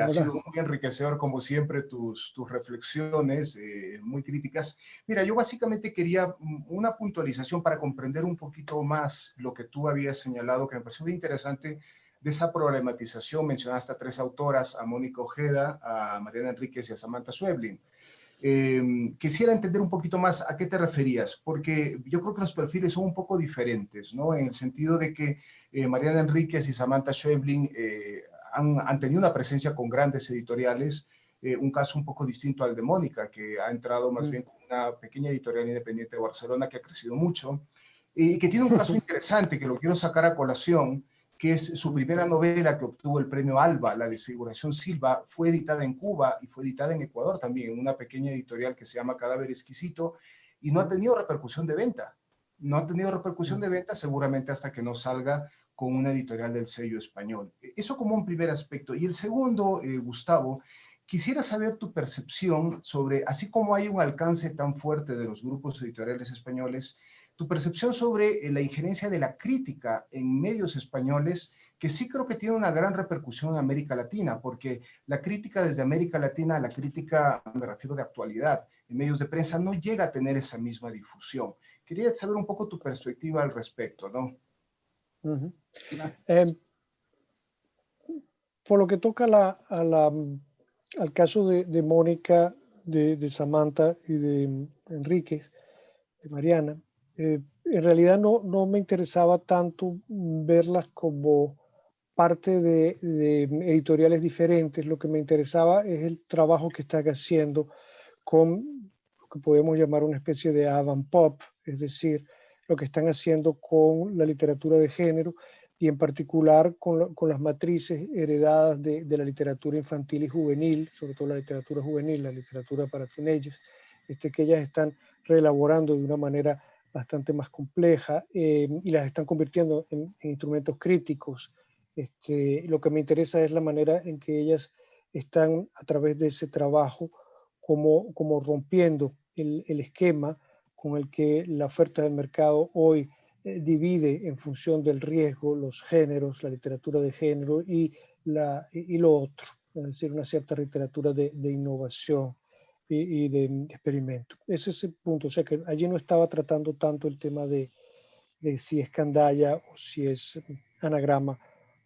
Ha sido muy enriquecedor, como siempre, tus reflexiones muy críticas. Mira, yo básicamente quería una puntualización para comprender un poquito más lo que tú habías señalado, que me pareció muy interesante, de esa problematización. Mencionaste a 3 autoras, a Mónica Ojeda, a Mariana Enríquez y a Samantha Schweblin. Quisiera entender un poquito más a qué te referías, porque yo creo que los perfiles son un poco diferentes, ¿no? En el sentido de que Mariana Enríquez y Samantha Schweblin han tenido una presencia con grandes editoriales, un caso un poco distinto al de Mónica, que ha entrado más bien con una pequeña editorial independiente de Barcelona que ha crecido mucho, y que tiene un caso interesante que lo quiero sacar a colación, que es su primera novela que obtuvo el premio Alba, La desfiguración Silva. Fue editada en Cuba y fue editada en Ecuador también, en una pequeña editorial que se llama Cadáver Exquisito, y no ha tenido repercusión de venta. No ha tenido repercusión de venta seguramente hasta que no salga con una editorial del sello español. Eso como un primer aspecto. Y el segundo, Gustavo, quisiera saber tu percepción sobre, así como hay un alcance tan fuerte de los grupos editoriales españoles, tu percepción sobre la injerencia de la crítica en medios españoles, que sí creo que tiene una gran repercusión en América Latina, porque la crítica desde América Latina, la crítica, me refiero de actualidad, en medios de prensa, no llega a tener esa misma difusión. Quería saber un poco tu perspectiva al respecto, ¿no? Gracias. Por lo que toca al caso de Mónica, de Samantha y de Enrique, de Mariana, en realidad no me interesaba tanto verlas como parte de editoriales diferentes. Lo que me interesaba es el trabajo que están haciendo con lo que podemos llamar una especie de avant pop, es decir, lo que están haciendo con la literatura de género y en particular con las matrices heredadas de la literatura infantil y juvenil, sobre todo la literatura juvenil, la literatura para teenagers, que ellas están reelaborando de una manera bastante más compleja y las están convirtiendo en instrumentos críticos. Lo que me interesa es la manera en que ellas están a través de ese trabajo como rompiendo el esquema con el que la oferta del mercado hoy divide en función del riesgo los géneros, la literatura de género y lo otro, es decir, una cierta literatura de innovación y de experimento. Ese es el punto, o sea que allí no estaba tratando tanto el tema de si es Candaya o si es Anagrama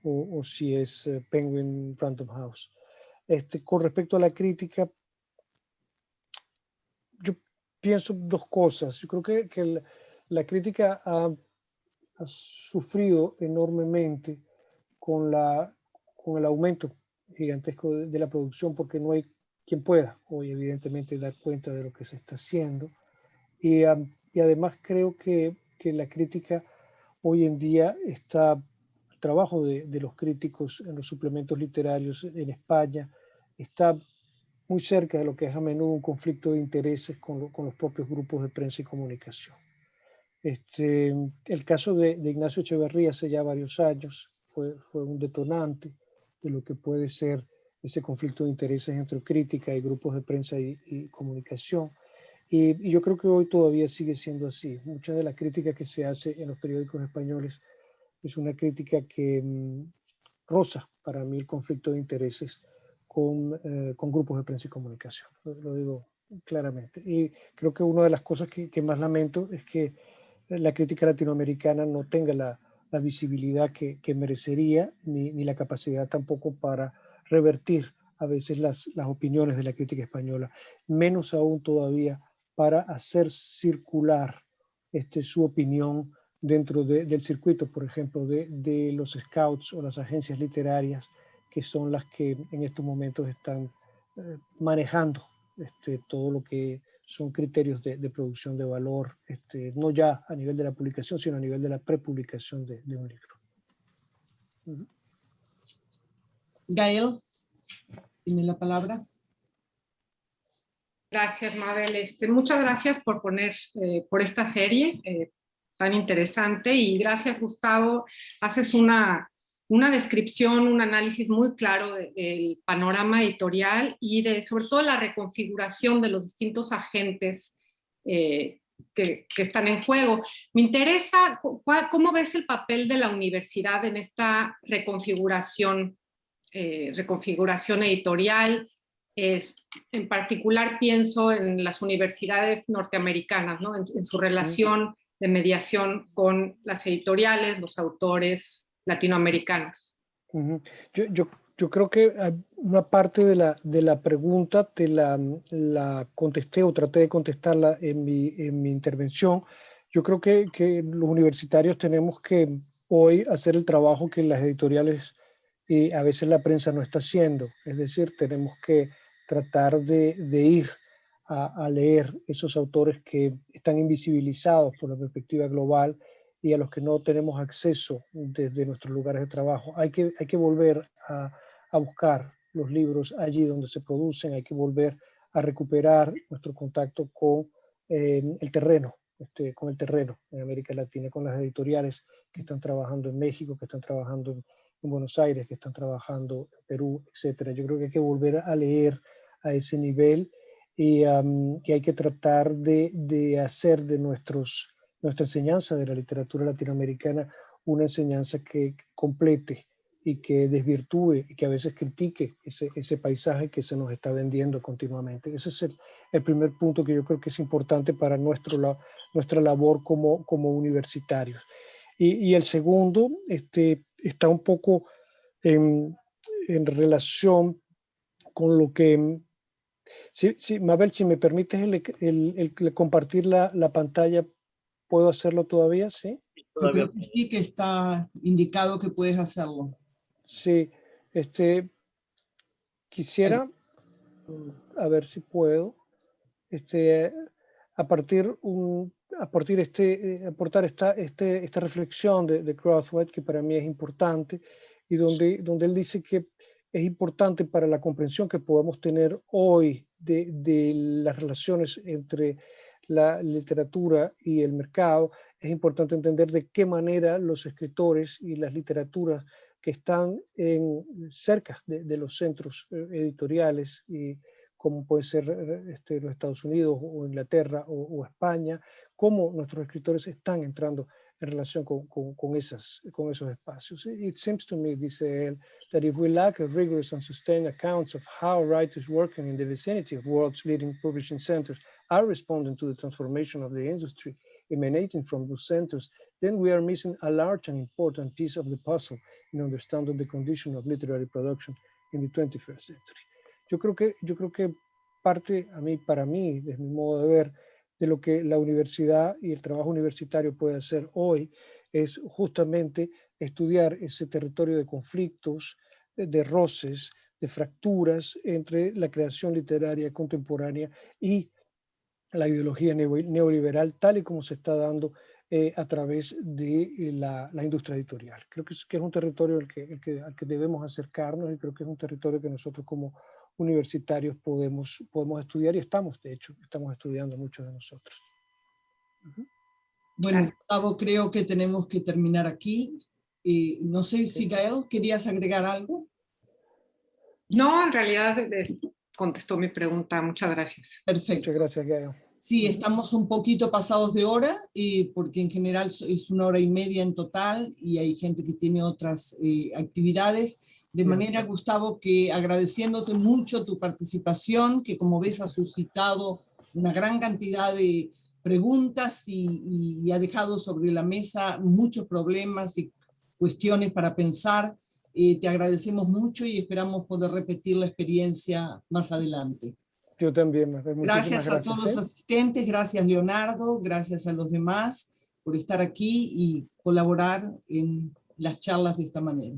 o si es Penguin Random House. Con respecto a la crítica, yo pienso dos cosas. Yo creo que la crítica ha sufrido enormemente con el aumento gigantesco de la producción, porque no hay quien pueda hoy evidentemente dar cuenta de lo que se está haciendo. Y además creo que la crítica hoy en día está, el trabajo de los críticos en los suplementos literarios en España está muy cerca de lo que es a menudo un conflicto de intereses con los propios grupos de prensa y comunicación. El caso de Ignacio Echeverría hace ya varios años fue un detonante de lo que puede ser ese conflicto de intereses entre crítica y grupos de prensa y comunicación. Y yo creo que hoy todavía sigue siendo así. Mucha de la crítica que se hace en los periódicos españoles es una crítica que roza para mí el conflicto de intereses con grupos de prensa y comunicación. Lo digo claramente. Y creo que una de las cosas que más lamento es que la crítica latinoamericana no tenga la visibilidad que merecería, ni la capacidad tampoco para revertir a veces las opiniones de la crítica española, menos aún todavía para hacer circular su opinión dentro del circuito, por ejemplo, de los scouts o las agencias literarias, que son las que en estos momentos están manejando todo lo que son criterios de producción de valor, no ya a nivel de la publicación, sino a nivel de la prepublicación de un libro. Gael, tiene la palabra. Gracias, Mabel. Muchas gracias por por esta serie tan interesante, y gracias, Gustavo. Haces una descripción, un análisis muy claro del panorama editorial y sobre todo la reconfiguración de los distintos agentes que están en juego. Me interesa, ¿cómo ves el papel de la universidad en esta reconfiguración editorial? En particular pienso en las universidades norteamericanas, ¿no? En su relación de mediación con las editoriales, los autores latinoamericanos. Yo creo que una parte de la pregunta te la contesté o traté de contestarla en mi intervención. Yo creo que los universitarios tenemos que hoy hacer el trabajo que las editoriales y a veces la prensa no está haciendo. Es decir, tenemos que tratar de ir a leer esos autores que están invisibilizados por la perspectiva global y a los que no tenemos acceso desde nuestros lugares de trabajo. Hay que volver a buscar los libros allí donde se producen, hay que volver a recuperar nuestro contacto con el terreno, en América Latina, con las editoriales que están trabajando en México, que están trabajando en Buenos Aires, que están trabajando en Perú, etc. Yo creo que hay que volver a leer a ese nivel y que hay que tratar de hacer de nuestra enseñanza de la literatura latinoamericana una enseñanza que complete y que desvirtúe y que a veces critique ese paisaje que se nos está vendiendo continuamente. Ese es el primer punto que yo creo que es importante para nuestra labor como universitarios. Y el segundo está un poco en relación con lo que... Sí, Mabel, si me permites el compartir la pantalla, ¿puedo hacerlo todavía? ¿Sí? Yo creo que sí, que está indicado que puedes hacerlo. Sí, quisiera, a ver si puedo, aportar esta reflexión de Crowthwaite, que para mí es importante, y donde él dice que es importante para la comprensión que podamos tener hoy de las relaciones entre la literatura y el mercado. Es importante entender de qué manera los escritores y las literaturas que están cerca de los centros editoriales, y como puede ser los Estados Unidos o Inglaterra o España, cómo nuestros escritores están entrando en relación con esos espacios. It seems to me, dice él, that if we lack a rigorous and sustained accounts of how writers working in the vicinity of world's leading publishing centers are responding to the transformation of the industry emanating from those centers, then we are missing a large and important piece of the puzzle in understanding the condition of literary production in the 21st century. Yo creo que parte, para mí, desde mi modo de ver, de lo que la universidad y el trabajo universitario puede hacer hoy, es justamente estudiar ese territorio de conflictos, de roces, de fracturas entre la creación literaria contemporánea y la ideología neoliberal, tal y como se está dando a través de la industria editorial. Creo que es un territorio al que debemos acercarnos, y creo que es un territorio que nosotros como universitarios podemos estudiar, y estamos estudiando muchos de nosotros. Bueno, Gustavo, creo que tenemos que terminar aquí. No sé si Gael, ¿querías agregar algo? No, en realidad contestó mi pregunta. Muchas gracias. Perfecto. Muchas gracias, Gael. Sí, estamos un poquito pasados de hora, porque en general es 1 hora y media en total y hay gente que tiene otras actividades. De manera, Gustavo, que agradeciéndote mucho tu participación, que como ves ha suscitado una gran cantidad de preguntas y ha dejado sobre la mesa muchos problemas y cuestiones para pensar. Te agradecemos mucho y esperamos poder repetir la experiencia más adelante. Yo también, Gracias a todos los asistentes, gracias Leonardo, gracias a los demás por estar aquí y colaborar en las charlas de esta manera.